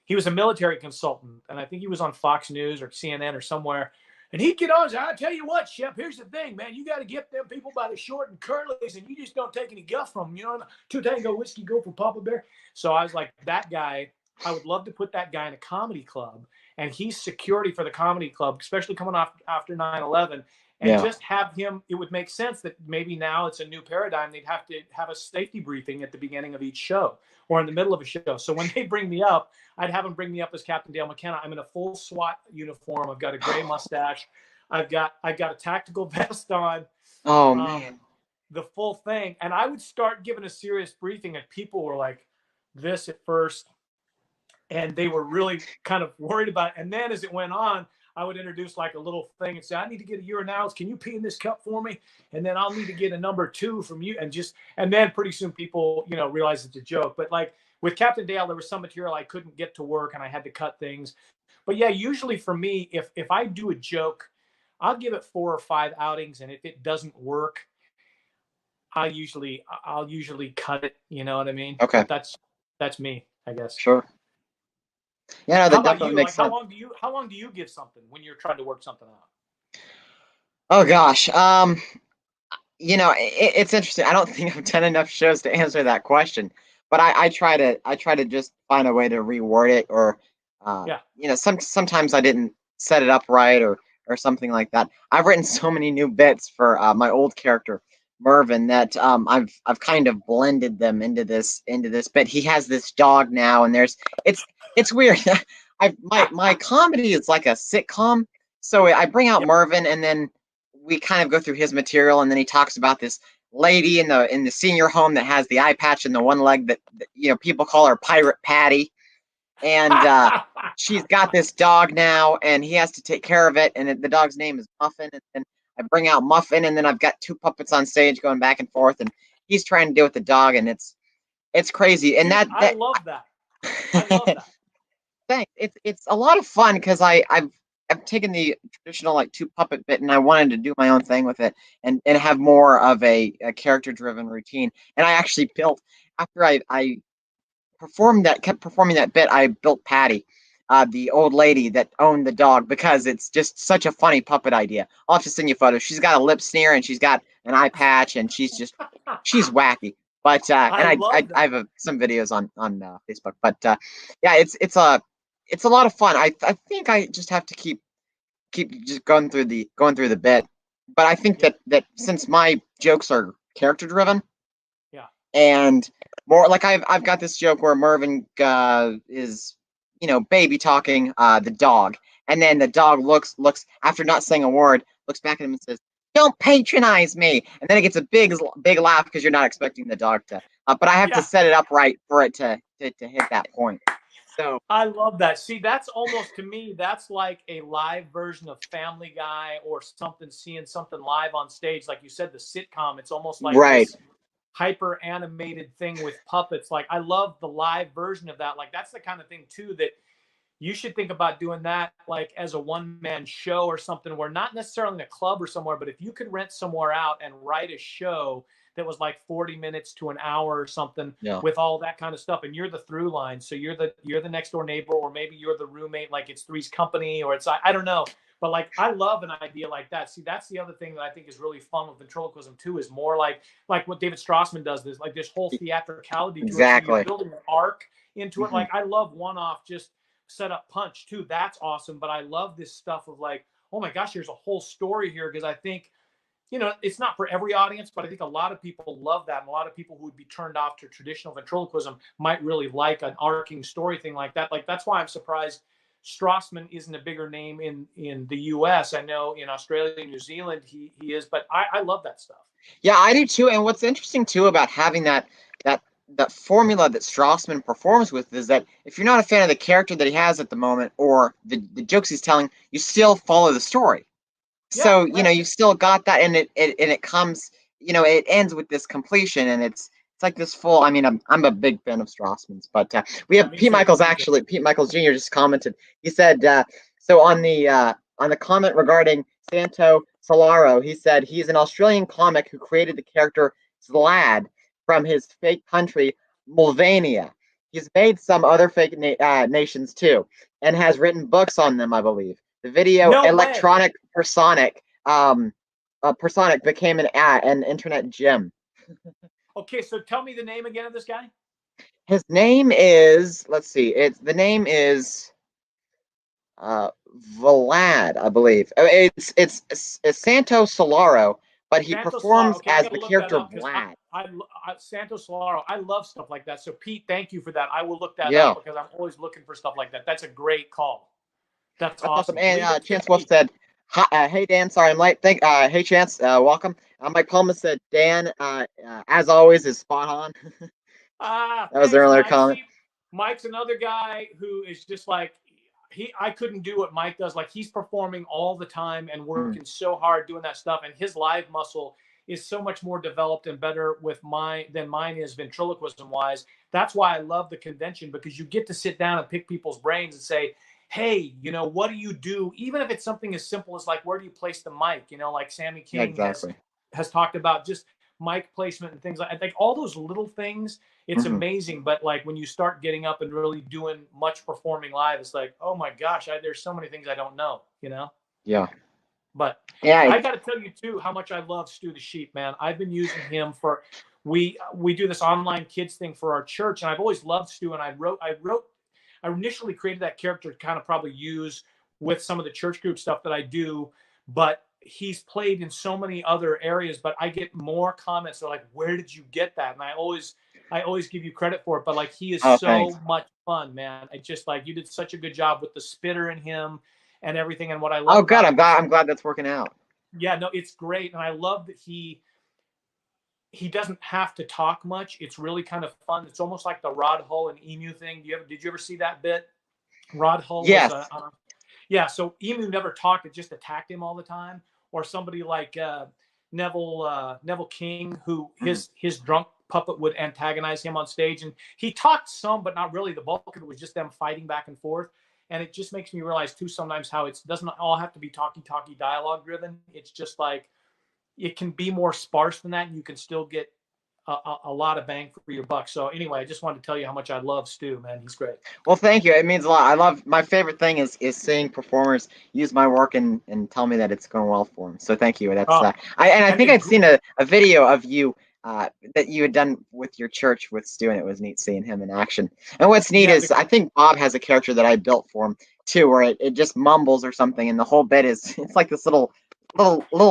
he was a military consultant. And I think he was on Fox News or CNN or somewhere. And he'd get on and say, I tell you what, Shep, here's the thing, man. You got to get them people by the short and curlies, and you just don't take any guff from them. You know, 2 Tango whiskey, go for Papa Bear. So I was like, that guy, I would love to put that guy in a comedy club. And he's security for the comedy club, especially coming off after 9/11. And just have him, it would make sense that maybe now it's a new paradigm. They'd have to have a safety briefing at the beginning of each show or in the middle of a show. So when they bring me up, I'd have them bring me up as Captain Dale McKenna. I'm in a full SWAT uniform. I've got a gray mustache. I've got a tactical vest on. Oh, man. The full thing. And I would start giving a serious briefing, and people were like this at first. And they were really kind of worried about it. And then as it went on, I would introduce like a little thing and say, I need to get a urinalysis. Can you pee in this cup for me? And then I'll need to get a number 2 from you. And then pretty soon people, realize it's a joke. But like with Captain Dale, there was some material I couldn't get to work and I had to cut things. But yeah, usually for me, if I do a joke, I'll give it 4 or 5 outings. And if it doesn't work, I'll usually cut it. You know what I mean? Okay. But that's me, I guess. Sure. Yeah, no, that definitely makes sense. How long do you give something when you're trying to work something out? Oh gosh, it's interesting. I don't think I've done enough shows to answer that question, but I try to just find a way to reword it, or sometimes I didn't set it up right, or something like that. I've written so many new bits for my old character Mervin that I've kind of blended them into this bit. He has this dog now, and it's weird. My comedy is like a sitcom, so I bring out Mervin, and then we kind of go through his material, and then he talks about this lady in the senior home that has the eye patch and the one leg that people call her Pirate Patty, and she's got this dog now, and he has to take care of it, and the dog's name is Muffin, and then I bring out Muffin, and then I've got 2 puppets on stage going back and forth, and he's trying to deal with the dog, and it's crazy. And I love that. I love that. Thanks. It's a lot of fun because I've taken the traditional like 2 puppet bit, and I wanted to do my own thing with it and have more of a character driven routine. And I actually built, after I kept performing that bit, I built Patty, the old lady that owned the dog, because it's just such a funny puppet idea. I'll have to send you photos. She's got a lip sneer, and she's got an eye patch, and she's wacky. But I have some videos on Facebook. But yeah, it's a lot of fun. I think I just have to keep just going through the bit. But I think that since my jokes are character driven, and more like I've got this joke where Mervin is baby talking the dog, and then the dog looks after not saying a word, looks back at him and says, "Don't patronize me," and then it gets a big laugh because you're not expecting the dog to. But I have to set it up right for it to hit that point. So I love that. See, that's almost, to me, that's like a live version of Family Guy or something, seeing something live on stage. Like you said, the sitcom, it's almost like this hyper animated thing with puppets. Like I love the live version of that. Like that's the kind of thing too that you should think about doing that like as a one-man show or something, where not necessarily in a club or somewhere, but if you could rent somewhere out and write a show that was like 40 minutes to an hour or something, Yeah. with all that kind of stuff, and you're the through line. So you're the next door neighbor, or maybe you're the roommate, like it's Three's Company, or it's I don't know. But like, I love an idea like that. See, that's the other thing that I think is really fun with ventriloquism too, is more like what David Strassman does, this like this whole theatricality to it. So Exactly. you're building an arc into it. Like, I love one-off just set up punch too. That's awesome. But I love this stuff of like, oh my gosh, there's a whole story here, because I think, it's not for every audience, but I think a lot of people love that. And a lot of people who would be turned off to traditional ventriloquism might really like an arcing story thing like that. Like, that's why I'm surprised Strassman isn't a bigger name in the US. I know in Australia and New Zealand he is, but I love that stuff. Yeah, I do too. And what's interesting too about having that formula that Strassman performs with is that if you're not a fan of the character that he has at the moment, or the jokes he's telling, you still follow the story. Yeah, So, right. you still got that, and it comes, it ends with this completion, and it's like this full. I mean, I'm a big fan of Strassman's, but we have Me Pete too, Michaels. me too. Actually, Pete Michaels Jr. just commented. He said, so on the comment regarding Santo Solaro, he said he's an Australian comic who created the character Zlad from his fake country Mulvania. He's made some other fake nations too, and has written books on them, I believe. The video No way. electronic Personic Personic became an internet gem. Okay, so tell me the name again of this guy. His name is, let's see, the name is Vlad, I believe. It's Santo Solaro, but he Santo performs Solaro. Okay, I as gotta the look that character up, because Vlad. I Santo Solaro. I love stuff like that. So Pete, thank you for that. I will look that Yeah. up, because I'm always looking for stuff like that. That's a great call. That's awesome. awesome. Leave And it to Chance Wolf Pete. said, "Hi, hey Dan, sorry I'm late. Hey Chance, welcome." Mike Coleman said, "Dan, as always, is spot on." That was an Thanks, earlier Mike. comment. See, Mike's another guy who is just like, I couldn't do what Mike does. Like, he's performing all the time and working so hard doing that stuff, and his live muscle is so much more developed and better than mine is ventriloquism wise. That's why I love the convention, because you get to sit down and pick people's brains and say, hey, what do you do? Even if it's something as simple as like, where do you place the mic? Like Sammy Yeah, King exactly. has talked about, just mic placement and things like all those little things. It's amazing. But like, when you start getting up and really doing much performing live, it's like, oh my gosh, there's so many things I don't know, Yeah. But Yeah. I got to tell you too, how much I love Stu the Sheep, man. I've been using him for, we do this online kids thing for our church, and I've always loved Stu. And I initially created that character to kind of probably use with some of the church group stuff that I do, but he's played in so many other areas. But I get more comments. They're like, where did you get that? And I always give you credit for it. But like, he is Thanks. much fun, man. It's just like, you did such a good job with the spitter in him and everything. And what I love. Oh, good. I'm glad that's working out. Yeah, no, it's great. And I love that he doesn't have to talk much. It's really kind of fun. It's almost like the Rod Hull and Emu thing. Did you ever see that bit? Rod Hull yes. Was so Emu never talked, it just attacked him all the time. Or somebody like Neville King, who his drunk puppet would antagonize him on stage, and he talked some, but not really. The bulk of it was just them fighting back and forth. And it just makes me realize too sometimes how it doesn't all have to be talky dialogue driven. It's just like, it can be more sparse than that, and you can still get a lot of bang for your buck. So anyway, I just wanted to tell you how much I love Stu, man. He's great. Well, thank you. It means a lot. My favorite thing is seeing performers use my work and tell me that it's going well for them. So thank you. That's I think I'd seen a video of you that you had done with your church with Stu, and it was neat seeing him in action. And what's neat is I think Bob has a character that I built for him too, where it just mumbles or something, and the whole bit is it's like this little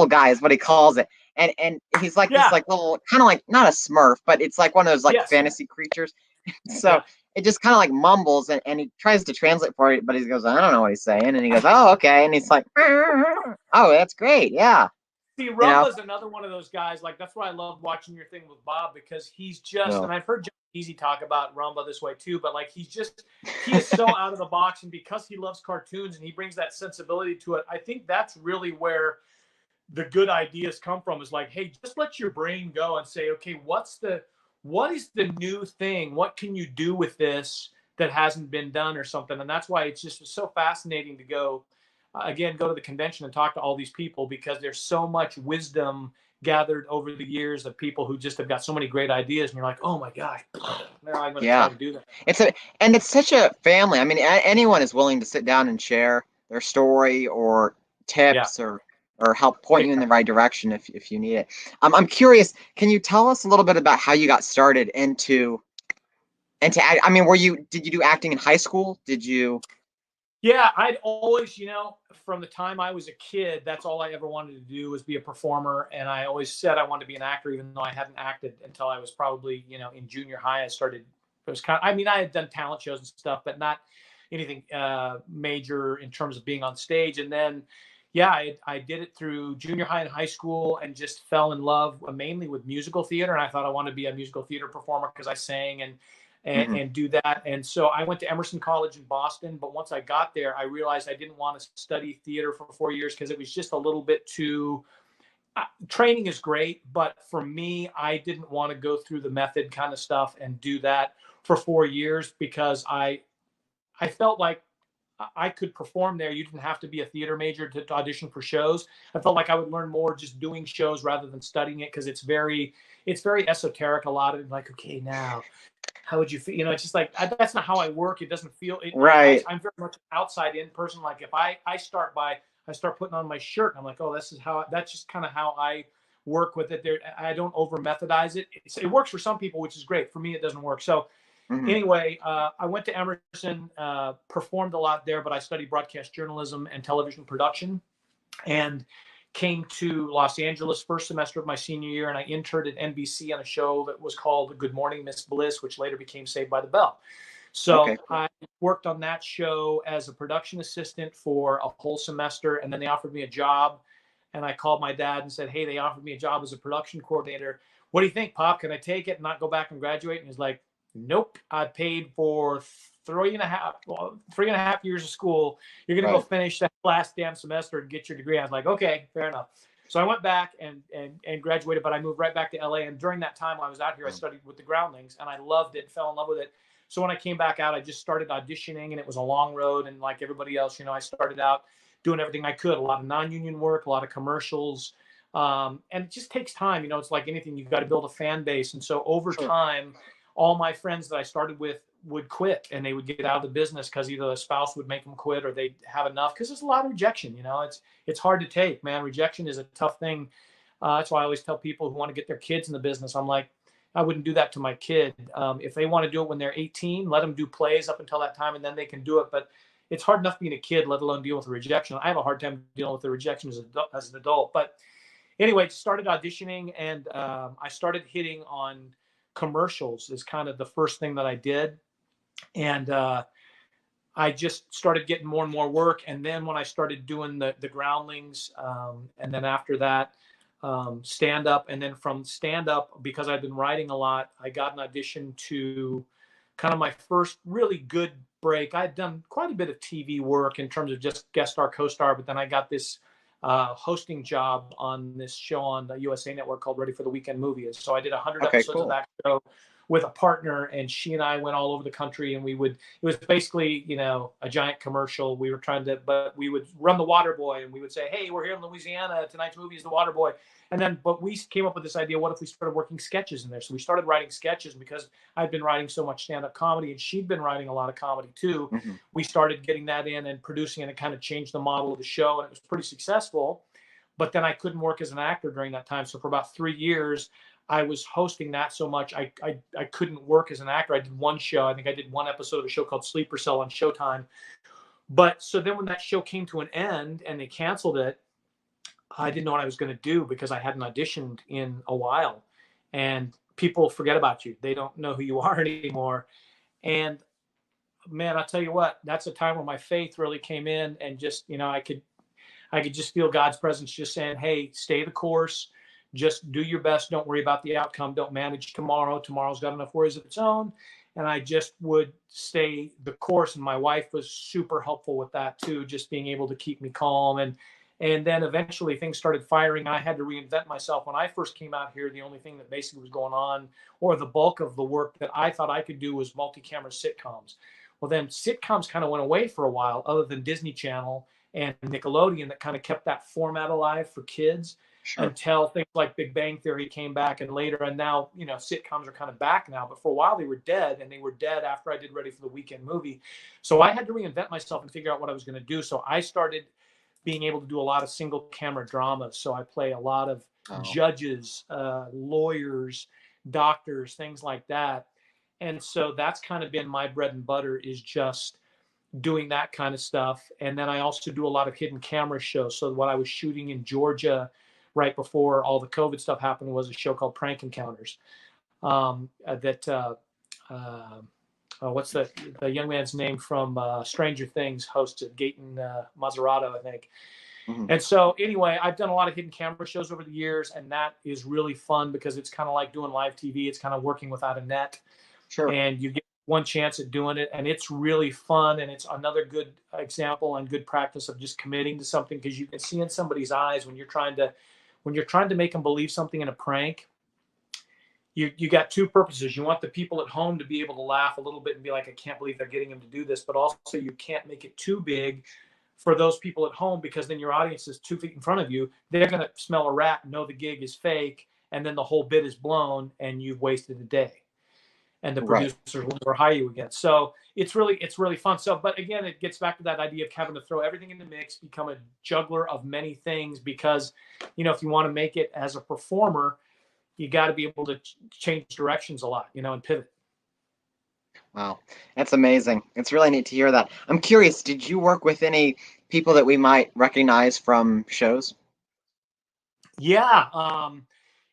guy is what he calls it. And he's like this like little kind of like not a Smurf, but it's like one of those like fantasy creatures. So it just kind of like mumbles and he tries to translate for it, but he goes, I don't know what he's saying. And he goes, oh, okay. And he's like, oh, that's great. Yeah. See, Rumba's another one of those guys. Like, that's why I love watching your thing with Bob, because he's just, and I've heard John Easy talk about Rumba this way too, but like, he is so out of the box. And because he loves cartoons and he brings that sensibility to it, I think that's really where the good ideas come from, is like, hey, just let your brain go and say, okay, what is the new thing? What can you do with this that hasn't been done or something. And that's why it's just so fascinating to go, again, go to the convention and talk to all these people, because there's so much wisdom gathered over the years of people who just have got so many great ideas. And you're like, oh my gosh, now I'm going to try to do that. It's such a family. I mean, anyone is willing to sit down and share their story or tips or help point you in the right direction if you need it. I'm curious, can you tell us a little bit about how you got started into I mean, did you do acting in high school? Did you? Yeah, I'd always, from the time I was a kid, that's all I ever wanted to do was be a performer. And I always said I wanted to be an actor, even though I hadn't acted until I was probably, in junior high. I had done talent shows and stuff, but not anything major in terms of being on stage. And then, I did it through junior high and high school, and just fell in love mainly with musical theater. And I thought I wanted to be a musical theater performer because I sang and do that. And so I went to Emerson College in Boston. But once I got there, I realized I didn't want to study theater for 4 years because it was just a little bit too, training is great. But for me, I didn't want to go through the method kind of stuff and do that for 4 years, because I felt like I could perform there. You didn't have to be a theater major to audition for shows. I felt like I would learn more just doing shows rather than studying it, because it's very esoteric. A lot of it, like, okay, now how would you feel? It's just like, that's not how I work. It doesn't feel it. Right. I'm very much an outside in person. Like if I start putting on my shirt, and I'm like, oh, that's just kind of how I work with it. There, I don't over methodize it. It works for some people, which is great. For me, it doesn't work. So anyway, I went to Emerson, performed a lot there, but I studied broadcast journalism and television production, and came to Los Angeles first semester of my senior year, and I interned at NBC on a show that was called Good Morning Miss Bliss, which later became Saved by the Bell. So I worked on that show as a production assistant for a whole semester, and then they offered me a job, and I called my dad and said, hey, they offered me a job as a production coordinator. What do you think, Pop? Can I take it and not go back and graduate? And he's like, nope, I paid for 3.5 years of school. You're going to go finish that last damn semester and get your degree. I was like, okay, fair enough. So I went back and graduated, but I moved right back to LA. And during that time I was out here, I studied with the Groundlings, and I loved it, fell in love with it. So when I came back out, I just started auditioning, and it was a long road. And like everybody else, I started out doing everything I could, a lot of non-union work, a lot of commercials. And it just takes time. It's like anything, you've got to build a fan base. And so over time, all my friends that I started with would quit, and they would get out of the business because either the spouse would make them quit or they'd have enough, because there's a lot of rejection. It's hard to take, man. Rejection is a tough thing. That's why I always tell people who want to get their kids in the business, I'm like, I wouldn't do that to my kid. If they want to do it when they're 18, let them do plays up until that time, and then they can do it. But it's hard enough being a kid, let alone deal with the rejection. I have a hard time dealing with the rejection as an adult. But anyway, started auditioning, and I started hitting on commercials is kind of the first thing that I did. And I just started getting more and more work. And then when I started doing the Groundlings, and then after that, stand up. And then from stand up, because I've been writing a lot, I got an audition to kind of my first really good break. I'd done quite a bit of TV work in terms of just guest star, co-star, but then I got this hosting job on this show on the USA Network called Ready for the Weekend Movie. And so I did 100 episodes of that show with a partner, and she and I went all over the country, and it was basically, a giant commercial. We would run the Water Boy, and we would say, hey, we're here in Louisiana. Tonight's movie is the Water Boy. But we came up with this idea, what if we started working sketches in there? So we started writing sketches, because I'd been writing so much stand-up comedy, and she'd been writing a lot of comedy too. We started getting that in and producing, and it kind of changed the model of the show, and it was pretty successful. But then I couldn't work as an actor during that time. So for about 3 years, I was hosting that so much, I couldn't work as an actor. I did one show. I think I did one episode of a show called Sleeper Cell on Showtime. But so then when that show came to an end and they canceled it, I didn't know what I was going to do, because I hadn't auditioned in a while, and people forget about you. They don't know who you are anymore. And man, I'll tell you what, that's a time where my faith really came in, and just, I could just feel God's presence just saying, hey, stay the course. Just do your best. Don't worry about the outcome. Don't manage tomorrow. Tomorrow's got enough worries of its own. And I just would stay the course. And my wife was super helpful with that too, just being able to keep me calm. And then eventually things started firing. I had to reinvent myself. When I first came out here, the only thing that basically was going on, or the bulk of the work that I thought I could do, was multi-camera sitcoms, Well, then sitcoms kind of went away for a while, other than Disney Channel and Nickelodeon that kind of kept that format alive for kids Sure. until things like Big Bang Theory came back and later. And now, you know, sitcoms are kind of back now, but for a while they were dead, and they were dead after I did Ready for the Weekend movie. So I had to reinvent myself and figure out what I was going to do. So I started being able to do a lot of single camera dramas. So I play a lot of judges, lawyers, doctors, things like that. And so that's kind of been my bread and butter, is just doing that kind of stuff. And then I also do a lot of hidden camera shows. So what I was shooting in Georgia right before all the COVID stuff happened was a show called Prank Encounters. What's the young man's name from Stranger Things hosted? Gaten Mazzarato, I think. Mm-hmm. And so anyway, I've done a lot of hidden camera shows over the years, and that is really fun because it's kind of like doing live TV. It's kind of working without a net. Sure. And you get one chance at doing it, and it's really fun, and it's another good example and good practice of just committing to something, because you can see in somebody's eyes when you're trying to make them believe something in a prank. You got two purposes. You want the people at home to be able to laugh a little bit and be like, I can't believe they're getting him to do this, but also you can't make it too big for those people at home, because then your audience is 2 feet in front of you. They're going to smell a rat, know the gig is fake, and then the whole bit is blown and you've wasted a day. And the producers will never hire you again. So it's really fun. So, but again, it gets back to that idea of having to throw everything in the mix, become a juggler of many things, because, you know, if you want to make it as a performer, you got to be able to change directions a lot, you know, and pivot. Wow, that's amazing. It's really neat to hear that. I'm curious, did you work with any people that we might recognize from shows? Yeah.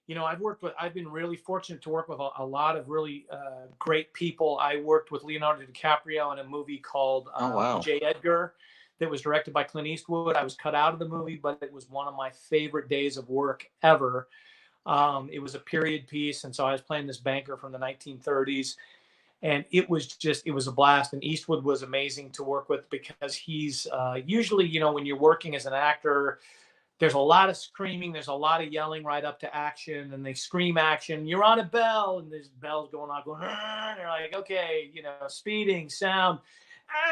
You know, I've been really fortunate to work with a lot of really great people. I worked with Leonardo DiCaprio in a movie called J. Edgar that was directed by Clint Eastwood. I was cut out of the movie, but it was one of my favorite days of work ever. It was a period piece, and so I was playing this banker from the 1930s, and it was a blast. And Eastwood was amazing to work with, because he's usually, you know, when you're working as an actor, there's a lot of screaming, there's a lot of yelling right up to action, and they scream action, you're on a bell, and there's bells going on, and you're like, okay, you know, speeding, sound,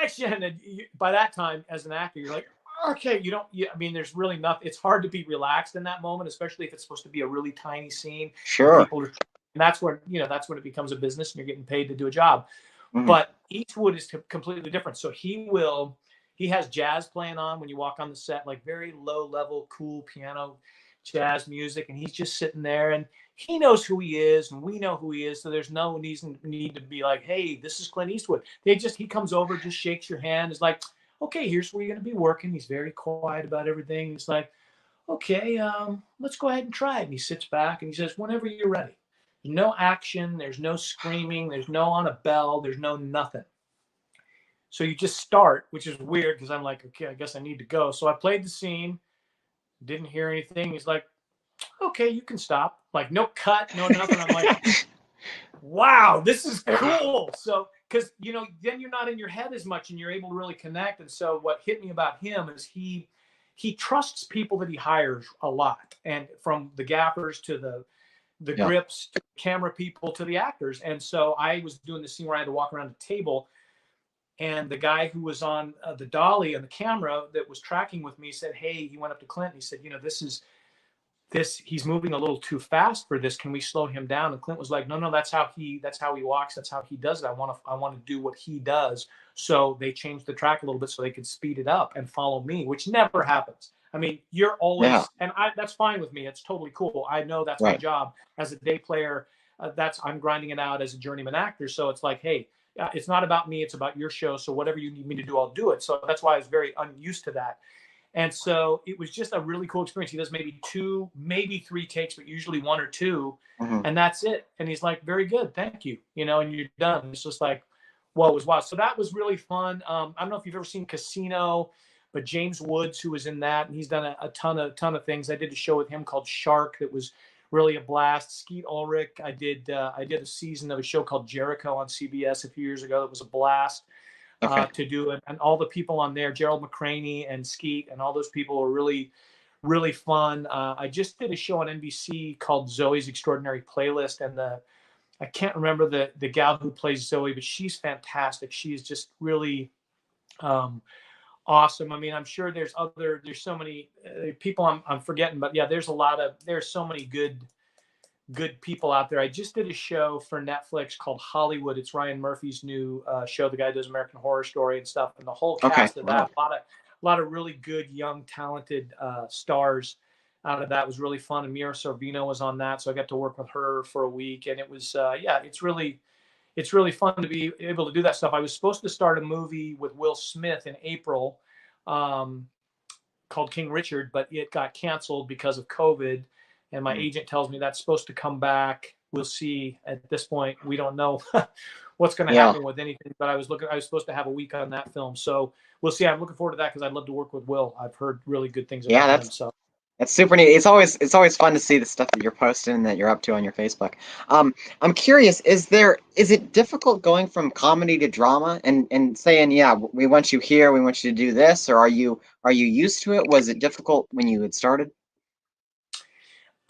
action. And by that time, as an actor, you're like, okay, I mean, there's really nothing. It's hard to be relaxed in that moment, especially if it's supposed to be a really tiny scene. Sure. And that's when it becomes a business and you're getting paid to do a job. Mm-hmm. But Eastwood is completely different. So he has jazz playing on when you walk on the set, like very low level, cool piano jazz music. And he's just sitting there, and he knows who he is, and we know who he is. So there's no need to be like, hey, this is Clint Eastwood. He comes over, just shakes your hand. Is like, okay, here's where you're going to be working. He's very quiet about everything. He's like, okay, let's go ahead and try it. And he sits back and he says, whenever you're ready. There's no action. There's no screaming. There's no on a bell. There's no nothing. So you just start, which is weird, because I'm like, okay, I guess I need to go. So I played the scene, didn't hear anything. He's like, okay, you can stop. Like, no cut, no nothing. I'm like, wow, this is cool. So, because, you know, then you're not in your head as much and you're able to really connect. And so what hit me about him is he trusts people that he hires a lot. And from the gaffers to the grips, to the camera people, to the actors. And so I was doing the scene where I had to walk around the table. And the guy who was on the dolly and the camera that was tracking with me said, hey, he went up to Clint and he said, you know, he's moving a little too fast for this. Can we slow him down? And Clint was like, no, that's how he walks. That's how he does it. I want to do what he does. So they changed the track a little bit so they could speed it up and follow me, which never happens. I mean, you're always, and that's fine with me. It's totally cool. I know that's my job as a day player. I'm grinding it out as a journeyman actor. So it's like, hey, it's not about me. It's about your show. So whatever you need me to do, I'll do it. So that's why I was very unused to that. And so it was just a really cool experience. He does maybe 2, maybe 3 takes, but usually 1 or 2. Mm-hmm. And that's it. And he's like, very good. Thank you. You know, and you're done. It's just like, whoa, it was wild. So that was really fun. I don't know if you've ever seen Casino, but James Woods, who was in that, and he's done a ton of things. I did a show with him called Shark that was really a blast. Skeet Ulrich, I did a season of a show called Jericho on CBS a few years ago. That was a blast to do it. And all the people on there, Gerald McCraney and Skeet, and all those people were really, really fun. I just did a show on NBC called Zoe's Extraordinary Playlist, and I can't remember the gal who plays Zoe, but she's fantastic. She's just really awesome. I mean, I'm sure there's so many people I'm forgetting, but yeah, there's so many good people out there. I just did a show for Netflix called Hollywood. It's Ryan Murphy's new show. The guy who does American Horror Story and stuff, and the whole cast of that, a lot of really good, young, talented stars out of that. Was really fun. And Mira Sorvino was on that, so I got to work with her for a week, and it was it's really fun to be able to do that stuff. I was supposed to start a movie with Will Smith in April called King Richard, but it got canceled because of COVID. And my agent tells me that's supposed to come back. We'll see. At this point, we don't know what's going to happen with anything. But I was supposed to have a week on that film, so we'll see. I'm looking forward to that because I'd love to work with Will. I've heard really good things about him. So that's super neat. It's always fun to see the stuff that you're posting and that you're up to on your Facebook. I'm curious, is it difficult going from comedy to drama and saying, yeah, we want you here, we want you to do this, or are you used to it? Was it difficult when you had started?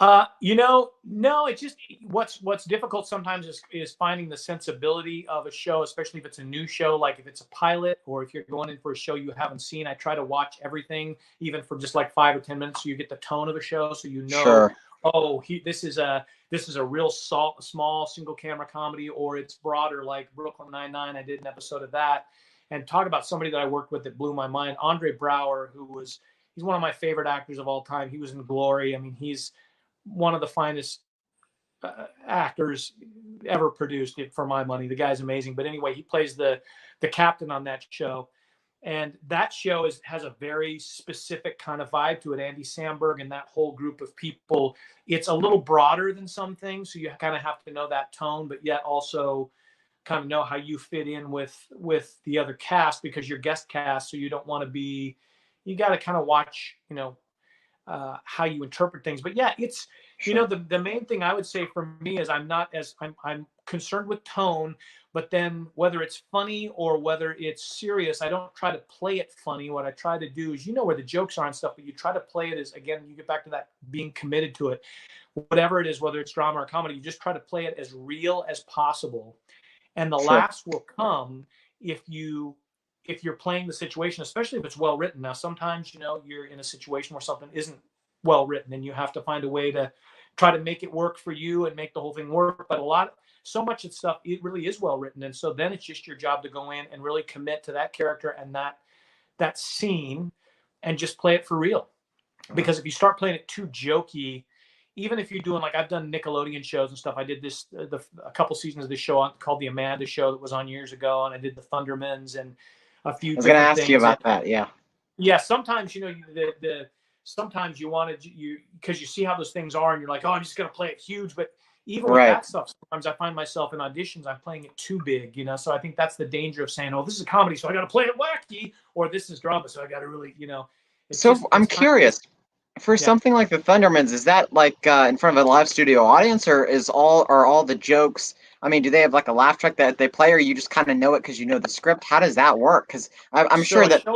No, it's just what's difficult sometimes is finding the sensibility of a show, especially if it's a new show, like if it's a pilot or if you're going in for a show you haven't seen. I try to watch everything, even for just like 5 or 10 minutes, so you get the tone of a show, so you know, this is a real small single camera comedy, or it's broader like Brooklyn Nine-Nine. I did an episode of that, and talk about somebody that I worked with that blew my mind, Andre Braugher, he's one of my favorite actors of all time. He was in Glory. I mean, he's one of the finest actors ever produced, for my money. The guy's amazing. But anyway, he plays the captain on that show, and that show has a very specific kind of vibe to it. Andy Samberg and that whole group of people. It's a little broader than some things, so you kind of have to know that tone, but yet also kind of know how you fit in with the other cast, because you're guest cast, so you don't want to be. You got to kind of watch, how you interpret things. But yeah, it's the main thing I would say for me is I'm concerned with tone, but then whether it's funny or whether it's serious, I don't try to play it funny. What I try to do is, where the jokes are and stuff, but you try to play it as, again, you get back to that being committed to it. Whatever it is, whether it's drama or comedy, you just try to play it as real as possible. And the laughs will come if you're playing the situation, especially if it's well written. Now, sometimes, you're in a situation where something isn't well written and you have to find a way to try to make it work for you and make the whole thing work. But so much of stuff, it really is well written. And so then it's just your job to go in and really commit to that character and that scene and just play it for real. Because if you start playing it too jokey, even if you're doing, like, I've done Nickelodeon shows and stuff. I did a couple seasons of this show called The Amanda Show that was on years ago. And I did the Thundermans and a few. I was going to ask you about that. Yeah. Yeah. Sometimes, sometimes you want to, because you see how those things are and you're like, oh, I'm just going to play it huge. But even with that stuff, sometimes I find myself in auditions, I'm playing it too big, So I think that's the danger of saying, oh, this is a comedy, so I got to play it wacky, or this is drama, so I got to really, I'm curious. For something like the Thundermans, is that like in front of a live studio audience, or are all the jokes? I mean, do they have like a laugh track that they play, or you just kind of know it because you know the script? How does that work? Because I'm sure that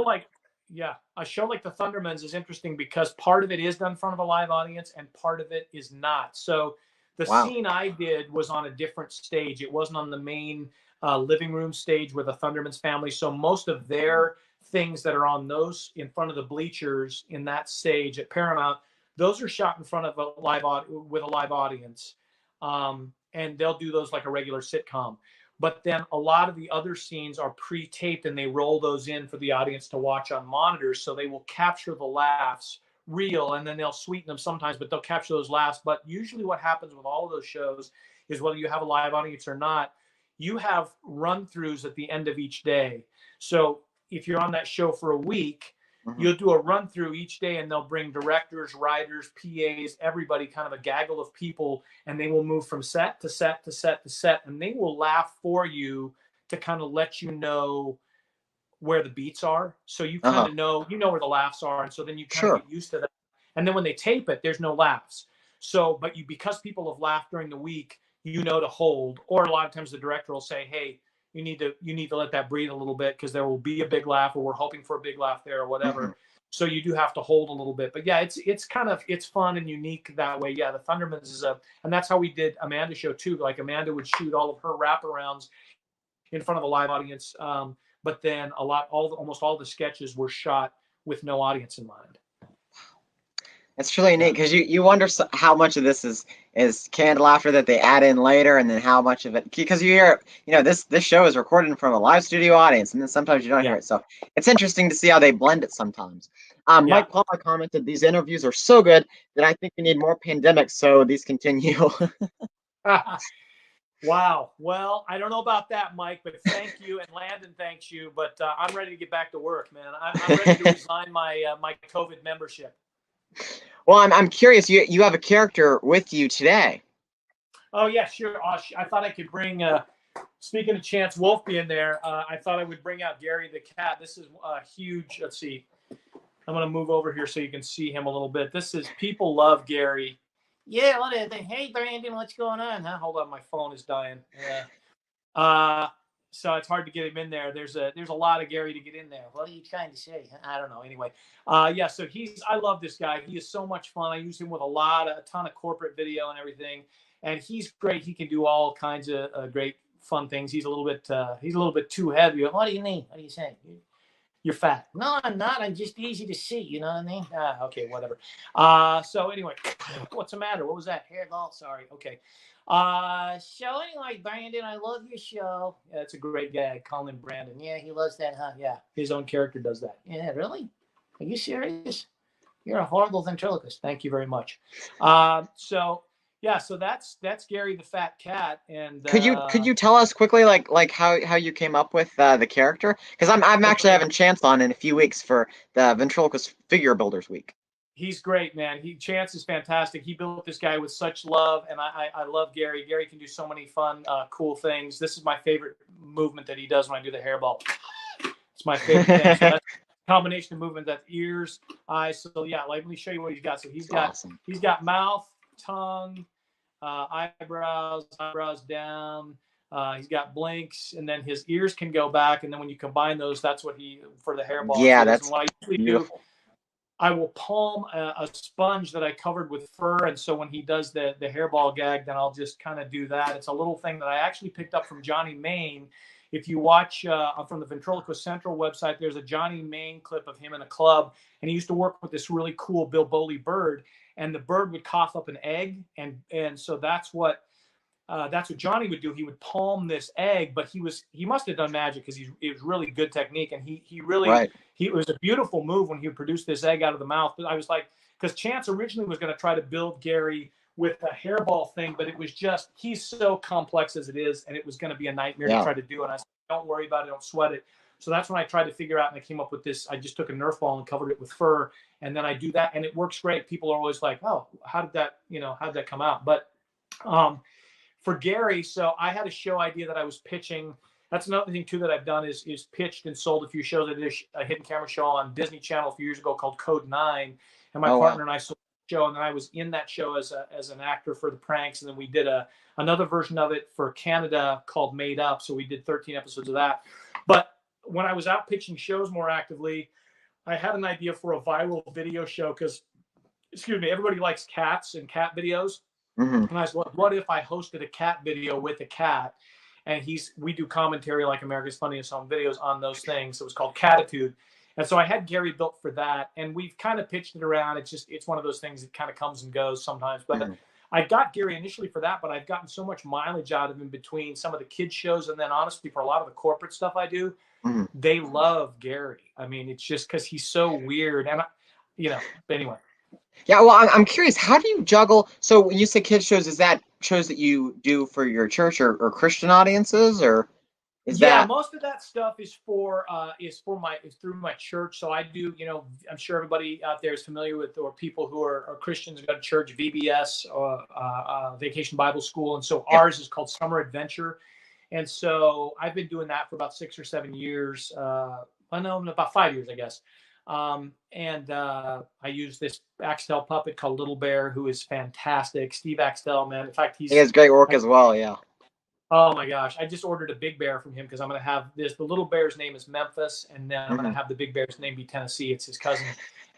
a show like the Thundermans is interesting because part of it is done in front of a live audience and part of it is not. So the scene I did was on a different stage. It wasn't on the main living room stage with the Thundermans family. So most of their things that are on those in front of the bleachers in that stage at Paramount, those are shot in front of a live audience, and they'll do those like a regular sitcom. But then a lot of the other scenes are pre-taped and they roll those in for the audience to watch on monitors, so they will capture the laughs real, and then they'll sweeten them sometimes, but they'll capture those laughs. But usually what happens with all of those shows is, whether you have a live audience or not, you have run-throughs at the end of each day. So if you're on that show for a week, you'll do a run through each day, and they'll bring directors, writers, PAs, everybody, kind of a gaggle of people, and they will move from set to set to set to set, and they will laugh for you to kind of let you know where the beats are. So you kind of know where the laughs are, and so then you kind of get used to that. And then when they tape it, there's no laughs. So, but because people have laughed during the week, to hold. Or a lot of times the director will say, hey, you need to let that breathe a little bit, because there will be a big laugh, or we're hoping for a big laugh there, or whatever. So you do have to hold a little bit. But yeah, it's kind of, it's fun and unique that way. Yeah, the Thundermans is and that's how we did Amanda's show too. Like Amanda would shoot all of her wraparounds in front of a live audience. But then almost all the sketches were shot with no audience in mind. It's truly neat because you wonder how much of this is canned laughter that they add in later, and then how much of it, because you hear, this show is recorded from a live studio audience, and then sometimes you don't hear it. So it's interesting to see how they blend it sometimes. Mike Palmer commented, "These interviews are so good that I think we need more pandemics so these continue." Wow. Well, I don't know about that, Mike, but thank you, and Landon thanks you. But I'm ready to get back to work, man. I'm ready to resign my COVID membership. Well, I'm curious. You have a character with you today. Oh yeah, sure. I thought I could bring. Speaking of Chance Wolf being there, I thought I would bring out Gary the cat. This is a huge. Let's see. I'm going to move over here so you can see him a little bit. People love Gary. Yeah, what is it? Hey, Brandon, what's going on? Huh? Hold on, my phone is dying. Yeah. So it's hard to get him in there. There's a lot of Gary to get in there. What are you trying to say? I don't know. Anyway, yeah. So I love this guy. He is so much fun. I use him with a ton of corporate video and everything, and he's great. He can do all kinds of great fun things. He's a little bit too heavy. What do you mean? What do you say? You're fat. No, I'm not. I'm just easy to see. You know what I mean? Okay, whatever. So anyway, what's the matter? What was that? Hair ball? Sorry. Okay. So anyway, Brandon, I love your show. Yeah, it's a great gag. Call him Brandon. Yeah, he loves that, huh? Yeah, his own character does that. Yeah, really? Are you serious? You're a horrible ventriloquist. Thank you very much. So that's Gary the fat cat. And could you tell us quickly like how you came up with the character? Because I'm actually having Chance on in a few weeks for the Ventriloquist Figure Builders Week. He's great, man. Chance is fantastic. He built this guy with such love, and I love Gary. Gary can do so many fun, cool things. This is my favorite movement that he does when I do the hairball. It's my favorite thing. So that's a combination of movement. That's ears, eyes. So yeah, let me show you what he's got. So he's got mouth, tongue, eyebrows down. He's got blinks, and then his ears can go back. And then when you combine those, that's what for the hairball. Yeah, that's what I usually beautiful. I will palm a sponge that I covered with fur, and so when he does the hairball gag, then I'll just kind of do that. It's a little thing that I actually picked up from Johnny Main. If you watch from the Ventriloquist Central website, there's a Johnny Main clip of him in a club, and he used to work with this really cool Bill Bowley bird, and the bird would cough up an egg, and so that's what Johnny would do. He would palm this egg, but he must have done magic because it was really good technique, and he really it was a beautiful move when he would produce this egg out of the mouth. But I was like, because Chance originally was going to try to build Gary with a hairball thing, but it was just, he's so complex as it is, and it was going to be a nightmare to try to do. And I said, don't worry about it, don't sweat it. So that's when I tried to figure out, and I came up with this. I just took a Nerf ball and covered it with fur, and then I do that, and it works great. People are always like, oh, how did that come out? But for Gary, so I had a show idea that I was pitching. That's another thing too that I've done is pitched and sold a few shows. I did a hidden camera show on Disney Channel a few years ago called Code 9, and my partner and I sold the show, and then I was in that show as an actor for the pranks, and then we did another version of it for Canada called Made Up. So we did 13 episodes of that. But when I was out pitching shows more actively, I had an idea for a viral video show because, everybody likes cats and cat videos. Mm-hmm. And I said, what if I hosted a cat video with a cat? And we do commentary like America's Funniest Home Videos on those things. So it was called Catitude. And so I had Gary built for that. And we've kind of pitched it around. It's one of those things that kind of comes and goes sometimes. But I got Gary initially for that, but I've gotten so much mileage out of him between some of the kids shows. And then honestly, for a lot of the corporate stuff I do, they love Gary. I mean, it's just because he's so weird. And, but anyway. Yeah, well, I'm curious, how do you juggle? So when you say kids shows, is that shows that you do for your church or Christian audiences, or is that? Most of that stuff is through my church. So I do, I'm sure everybody out there is familiar with, or people who are Christians who go to church, VBS, Vacation Bible School, and so ours is called Summer Adventure, and so I've been doing that for about 6 or 7 years. About 5 years, I guess. And I use this Axtell puppet called Little Bear, who is fantastic. Steve Axtell, man. In fact, he has great work as well. Yeah. Oh my gosh. I just ordered a big bear from him because I'm going to have this. The little bear's name is Memphis, and then I'm going to have the big bear's name be Tennessee. It's his cousin.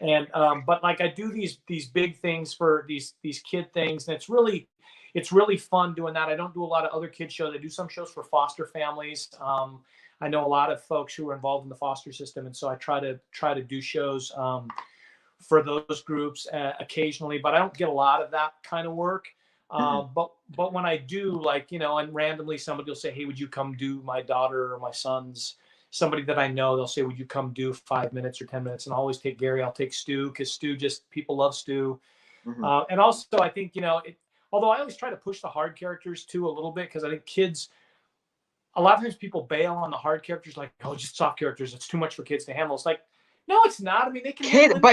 And, but like I do these big things for these kid things. And it's really fun doing that. I don't do a lot of other kid shows. I do some shows for foster families. I know a lot of folks who are involved in the foster system. And so I try to do shows, for those groups occasionally, but I don't get a lot of that kind of work. But when I do, like, and randomly somebody will say, hey, would you come do my daughter or my son's, somebody that I know, they'll say, would you come do 5 minutes or 10 minutes? And I'll always take Gary. I'll take Stu, because Stu, people love Stu. And also I think, although I always try to push the hard characters too a little bit, because I think kids, a lot of times people bail on the hard characters, like, oh, just soft characters. It's too much for kids to handle. It's like, no, it's not. I mean, they can.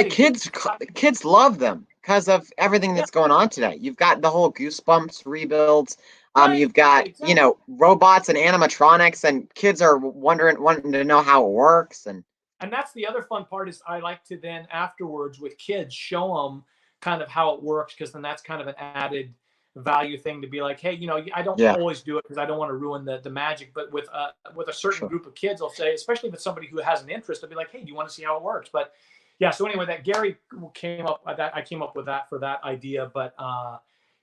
Kids love them because of everything that's going on today. You've got the whole Goosebumps rebuilds. You've got robots and animatronics, and kids are wanting to know how it works. And that's the other fun part, is I like to then afterwards with kids show them kind of how it works, because then that's kind of an added value thing to be like, hey, I don't always do it because I don't want to ruin the magic, but with a certain group of kids, I'll say, especially if it's somebody who has an interest, I'll be like, hey, do you want to see how it works? But yeah, so anyway, that Gary came up with that. I came up with that for that idea, but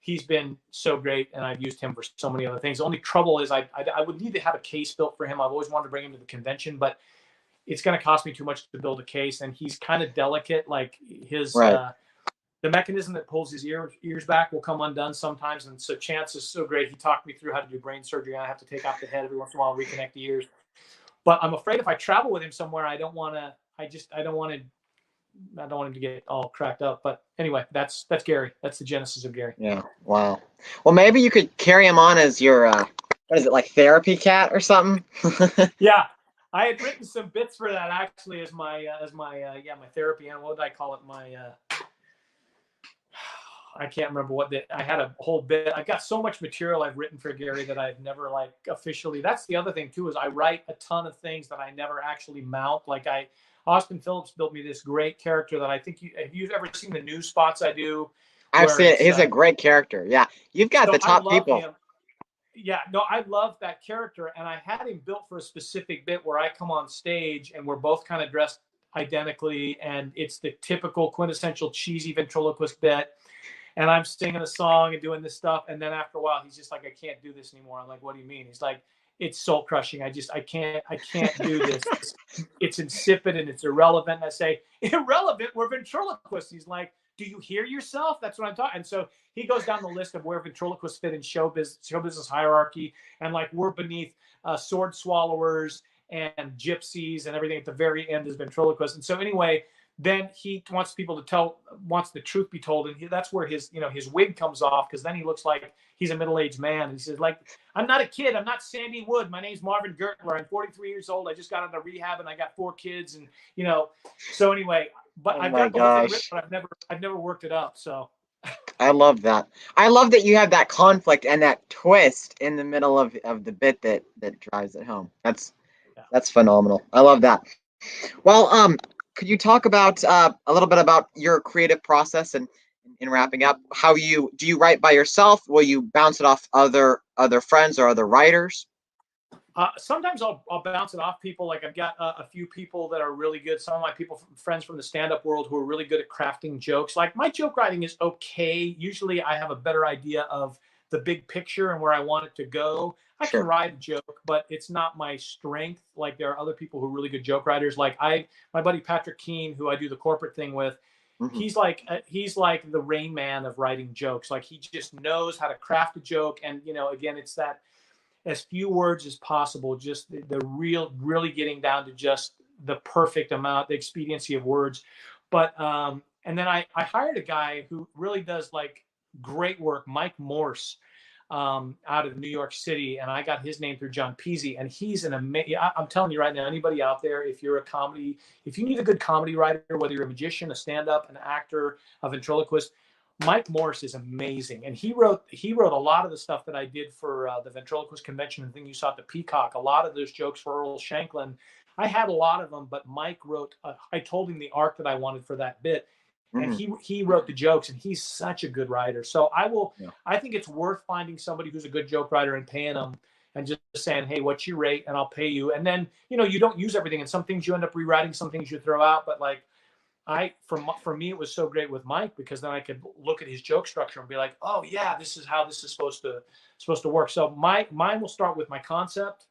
he's been so great, and I've used him for so many other things. The only trouble is I would need to have a case built for him. I've always wanted to bring him to the convention, but it's going to cost me too much to build a case, and he's kind of delicate, like his the mechanism that pulls his ears back will come undone sometimes. And so Chance is so great. He talked me through how to do brain surgery, and I have to take out the head every once in a while and reconnect the ears. But I'm afraid if I travel with him somewhere, I don't want him to get all cracked up. But anyway, that's Gary. That's the genesis of Gary. Yeah. Wow. Well, maybe you could carry him on as your, what is it, like therapy cat or something? Yeah. I had written some bits for that actually as my my therapy. And what did I call it? I can't remember I had a whole bit. I got so much material I've written for Gary that I've never officially. That's the other thing too, is I write a ton of things that I never actually mount. Austin Phillips built me this great character that I think have you ever seen the news spots I do? I've seen it. He's a great character. Yeah. You've got the top people. Him. Yeah, no, I love that character. And I had him built for a specific bit where I come on stage and we're both kind of dressed identically. And it's the typical quintessential cheesy ventriloquist bit. And I'm singing a song and doing this stuff. And then after a while, he's just like, I can't do this anymore. I'm like, what do you mean? He's like, it's soul crushing. I can't do this. It's insipid and it's irrelevant. And I say, irrelevant? We're ventriloquists. He's like, do you hear yourself? That's what I'm talking. And so he goes down the list of where ventriloquists fit in show business hierarchy. And like, we're beneath sword swallowers and gypsies and everything. At the very end is ventriloquists. And so anyway, then he wants the truth be told. And that's where his wig comes off, because then he looks like he's a middle-aged man. And he says, like, I'm not a kid. I'm not Sandy Wood. My name's Marvin Gertler. I'm 43 years old. I just got out of rehab and I got 4 kids. And, so anyway, but I've got the whole thing written, but I've never worked it up. So I love that. I love that you have that conflict and that twist in the middle of the bit that drives it home. That's phenomenal. I love that. Well, could you talk about a little bit about your creative process and in wrapping up? Do you write by yourself? Will you bounce it off other friends or other writers? Sometimes I'll bounce it off people. Like I've got a few people that are really good. Some of my friends from the stand-up world who are really good at crafting jokes. Like my joke writing is okay. Usually I have a better idea of the big picture and where I want it to go. I can write a joke, but it's not my strength. Like there are other people who are really good joke writers. Like my buddy Patrick Keene, who I do the corporate thing with, he's like the Rain Man of writing jokes. Like he just knows how to craft a joke. And, again, it's that as few words as possible, just the really getting down to just the perfect amount, the expediency of words. But, and then I hired a guy who really does like great work, Mike Morse, out of New York City, and I got his name through John Peasy, and he's an amazing. I'm telling you right now, anybody out there, if you need a good comedy writer, whether you're a magician, a stand-up, an actor, a ventriloquist, Mike Morse is amazing, and he wrote a lot of the stuff that I did for the ventriloquist convention and thing you saw at the Peacock. A lot of those jokes for Earl Shanklin, I had a lot of them, but Mike wrote. I told him the arc that I wanted for that bit. And he wrote the jokes, and he's such a good writer. So I think it's worth finding somebody who's a good joke writer and paying them and just saying, hey, what's your rate? And I'll pay you. And then, you know, you don't use everything. And some things you end up rewriting, some things you throw out. But like, for me, it was so great with Mike because then I could look at his joke structure and be like, oh yeah, this is how this is supposed to work. So mine will start with my concept.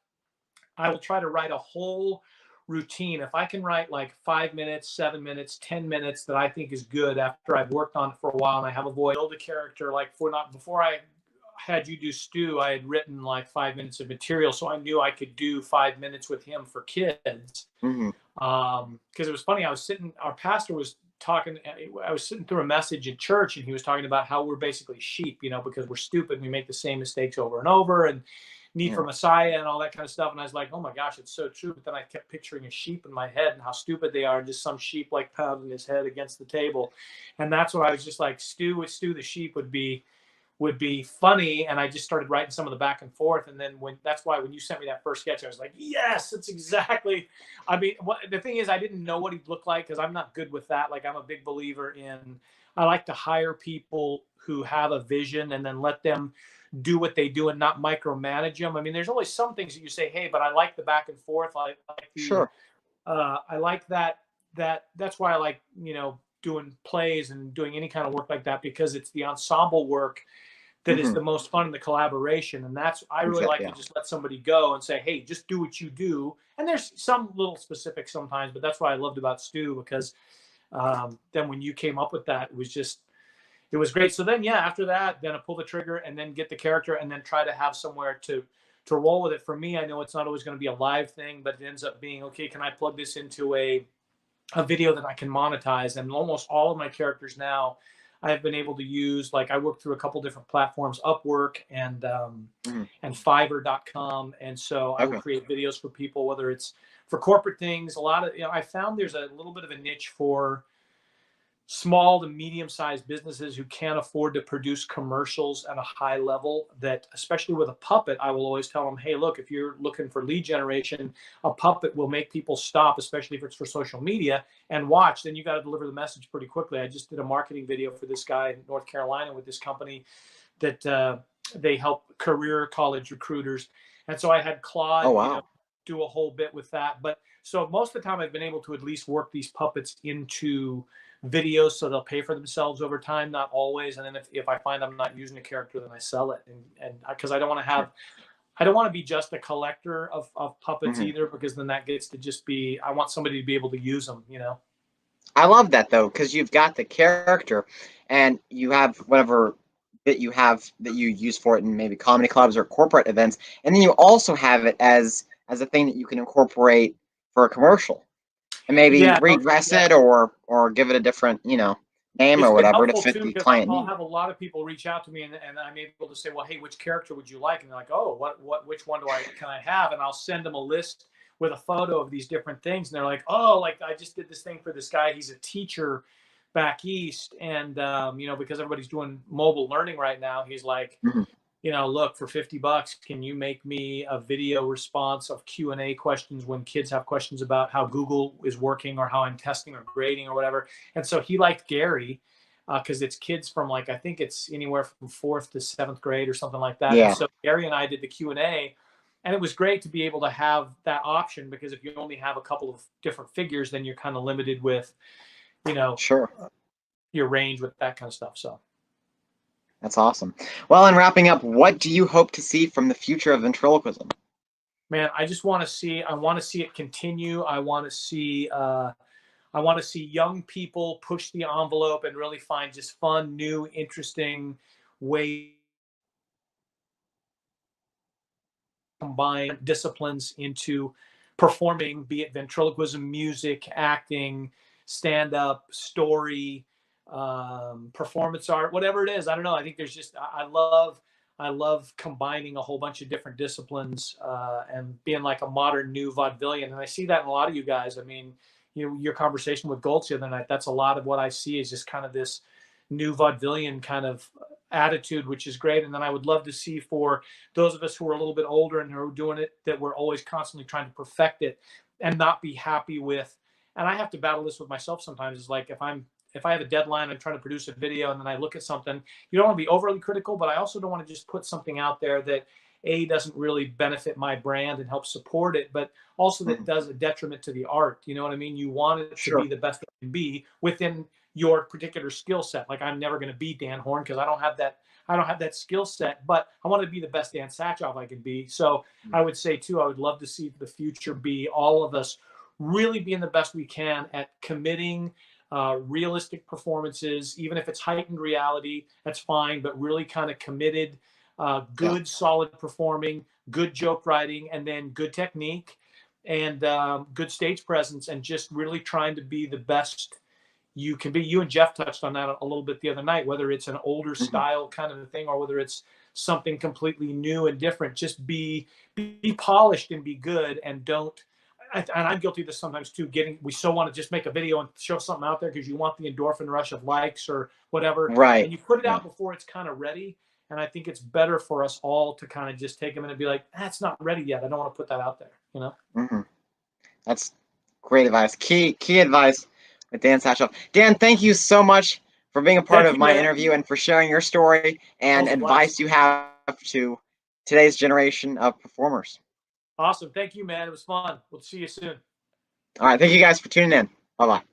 I will try to write a whole routine. If I can write like 5 minutes, 7 minutes, 10 minutes that I think is good after I've worked on it for a while and I have a voice, build a character. Like before I had you do Stu, I had written like 5 minutes of material, so I knew I could do 5 minutes with him for kids. Mm-hmm. Because it was funny. Our pastor was talking. I was sitting through a message in church, and he was talking about how we're basically sheep, you know, because we're stupid. And we make the same mistakes over and over, and need for Messiah and all that kind of stuff. And I was like, oh my gosh, it's so true. But then I kept picturing a sheep in my head and how stupid they are, and just some sheep like pounding his head against the table. And that's what I was just like, Stu the sheep would be funny. And I just started writing some of the back and forth. And then that's why when you sent me that first sketch, I was like, yes, that's exactly. I mean, the thing is, I didn't know what he'd look like because I'm not good with that. Like, I'm a big believer in, I like to hire people who have a vision and then let them do what they do and not micromanage them. I mean, there's always some things that you say, hey, but I like the back and forth. I like that's why I like, you know, doing plays and doing any kind of work like that, because it's the ensemble work that is the most fun in the collaboration. And I really like to just let somebody go and say, hey, just do what you do. And there's some little specifics sometimes, but that's what I loved about Stu, because then when you came up with that, it was great. So then, after that, then I pull the trigger and then get the character and then try to have somewhere to roll with it. For me, I know it's not always going to be a live thing, but it ends up being, okay, can I plug this into a video that I can monetize? And almost all of my characters now, I've been able to use, like, I work through a couple different platforms, Upwork and Fiverr.com. And so I will create videos for people, whether it's for corporate things. I found there's a little bit of a niche for small to medium-sized businesses who can't afford to produce commercials at a high level, that especially with a puppet, I will always tell them, hey, look, if you're looking for lead generation, a puppet will make people stop, especially if it's for social media, and watch. Then you got to deliver the message pretty quickly. I just did a marketing video for this guy in North Carolina with this company that they help career college recruiters. And so I had Claude do a whole bit with that. But so most of the time I've been able to at least work these puppets into videos so they'll pay for themselves over time, not always. And then if I find I'm not using a character, then I sell it. And because I don't want to be just a collector of puppets either, because then that gets to just be, I want somebody to be able to use them, you know? I love that though, because you've got the character and you have whatever bit you have that you use for it in maybe comedy clubs or corporate events. And then you also have it as a thing that you can incorporate for a commercial. And maybe redress it or give it a different, you know, name or whatever to fit the client need. I'll have a lot of people reach out to me and I'm able to say, well, hey, which character would you like? And they're like, oh, which one can I have? And I'll send them a list with a photo of these different things. And they're like, oh, like I just did this thing for this guy. He's a teacher back east. And, you know, because everybody's doing mobile learning right now, he's like, you know, look, for $50, can you make me a video response of Q&A questions when kids have questions about how Google is working or how I'm testing or grading or whatever? And so he liked Gary because it's kids from, like, I think it's anywhere from 4th to 7th grade or something like that. Yeah. And so Gary and I did the Q&A, and it was great to be able to have that option, because if you only have a couple of different figures, then you're kind of limited with, you know, your range with that kind of stuff. So. That's awesome. Well, in wrapping up, what do you hope to see from the future of ventriloquism? Man, I want to see it continue. I want to see young people push the envelope and really find just fun, new, interesting ways to combine disciplines into performing, be it ventriloquism, music, acting, stand-up, story, performance art, whatever it is. I don't know. I think there's just, I love combining a whole bunch of different disciplines and being like a modern new vaudevillian. And I see that in a lot of you guys. I mean, your conversation with Goltz the other night, that's a lot of what I see is just kind of this new vaudevillian kind of attitude, which is great. And then I would love to see, for those of us who are a little bit older and who are doing it, that we're always constantly trying to perfect it and not be happy with. And I have to battle this with myself sometimes. It's like, if I have a deadline, I'm trying to produce a video, and then I look at something, you don't want to be overly critical, but I also don't want to just put something out there that doesn't really benefit my brand and help support it, but also that does a detriment to the art. You know what I mean? You want it to be the best it can be within your particular skill set. Like, I'm never going to be Dan Horn because I don't have that skill set, but I want to be the best Dan Sachoff I can be. So I would say too, I would love to see the future be all of us really being the best we can at committing realistic performances, even if it's heightened reality, that's fine, but really kind of committed, good, solid performing, good joke writing, and then good technique and good stage presence, and just really trying to be the best you can be. You and Jeff touched on that a little bit the other night, whether it's an older style kind of a thing or whether it's something completely new and different. Just be polished and be good, and don't. And I'm guilty of this sometimes too. We so want to just make a video and show something out there because you want the endorphin rush of likes or whatever, right? And you put it out before it's kind of ready. And I think it's better for us all to kind of just take them in and be like, that's not ready yet. I don't want to put that out there, you know? That's great advice. Key advice with Dan Sachoff. Dan, thank you so much for being a part of my interview and for sharing your story and advice you have to today's generation of performers. Awesome. Thank you, man. It was fun. We'll see you soon. All right. Thank you guys for tuning in. Bye-bye.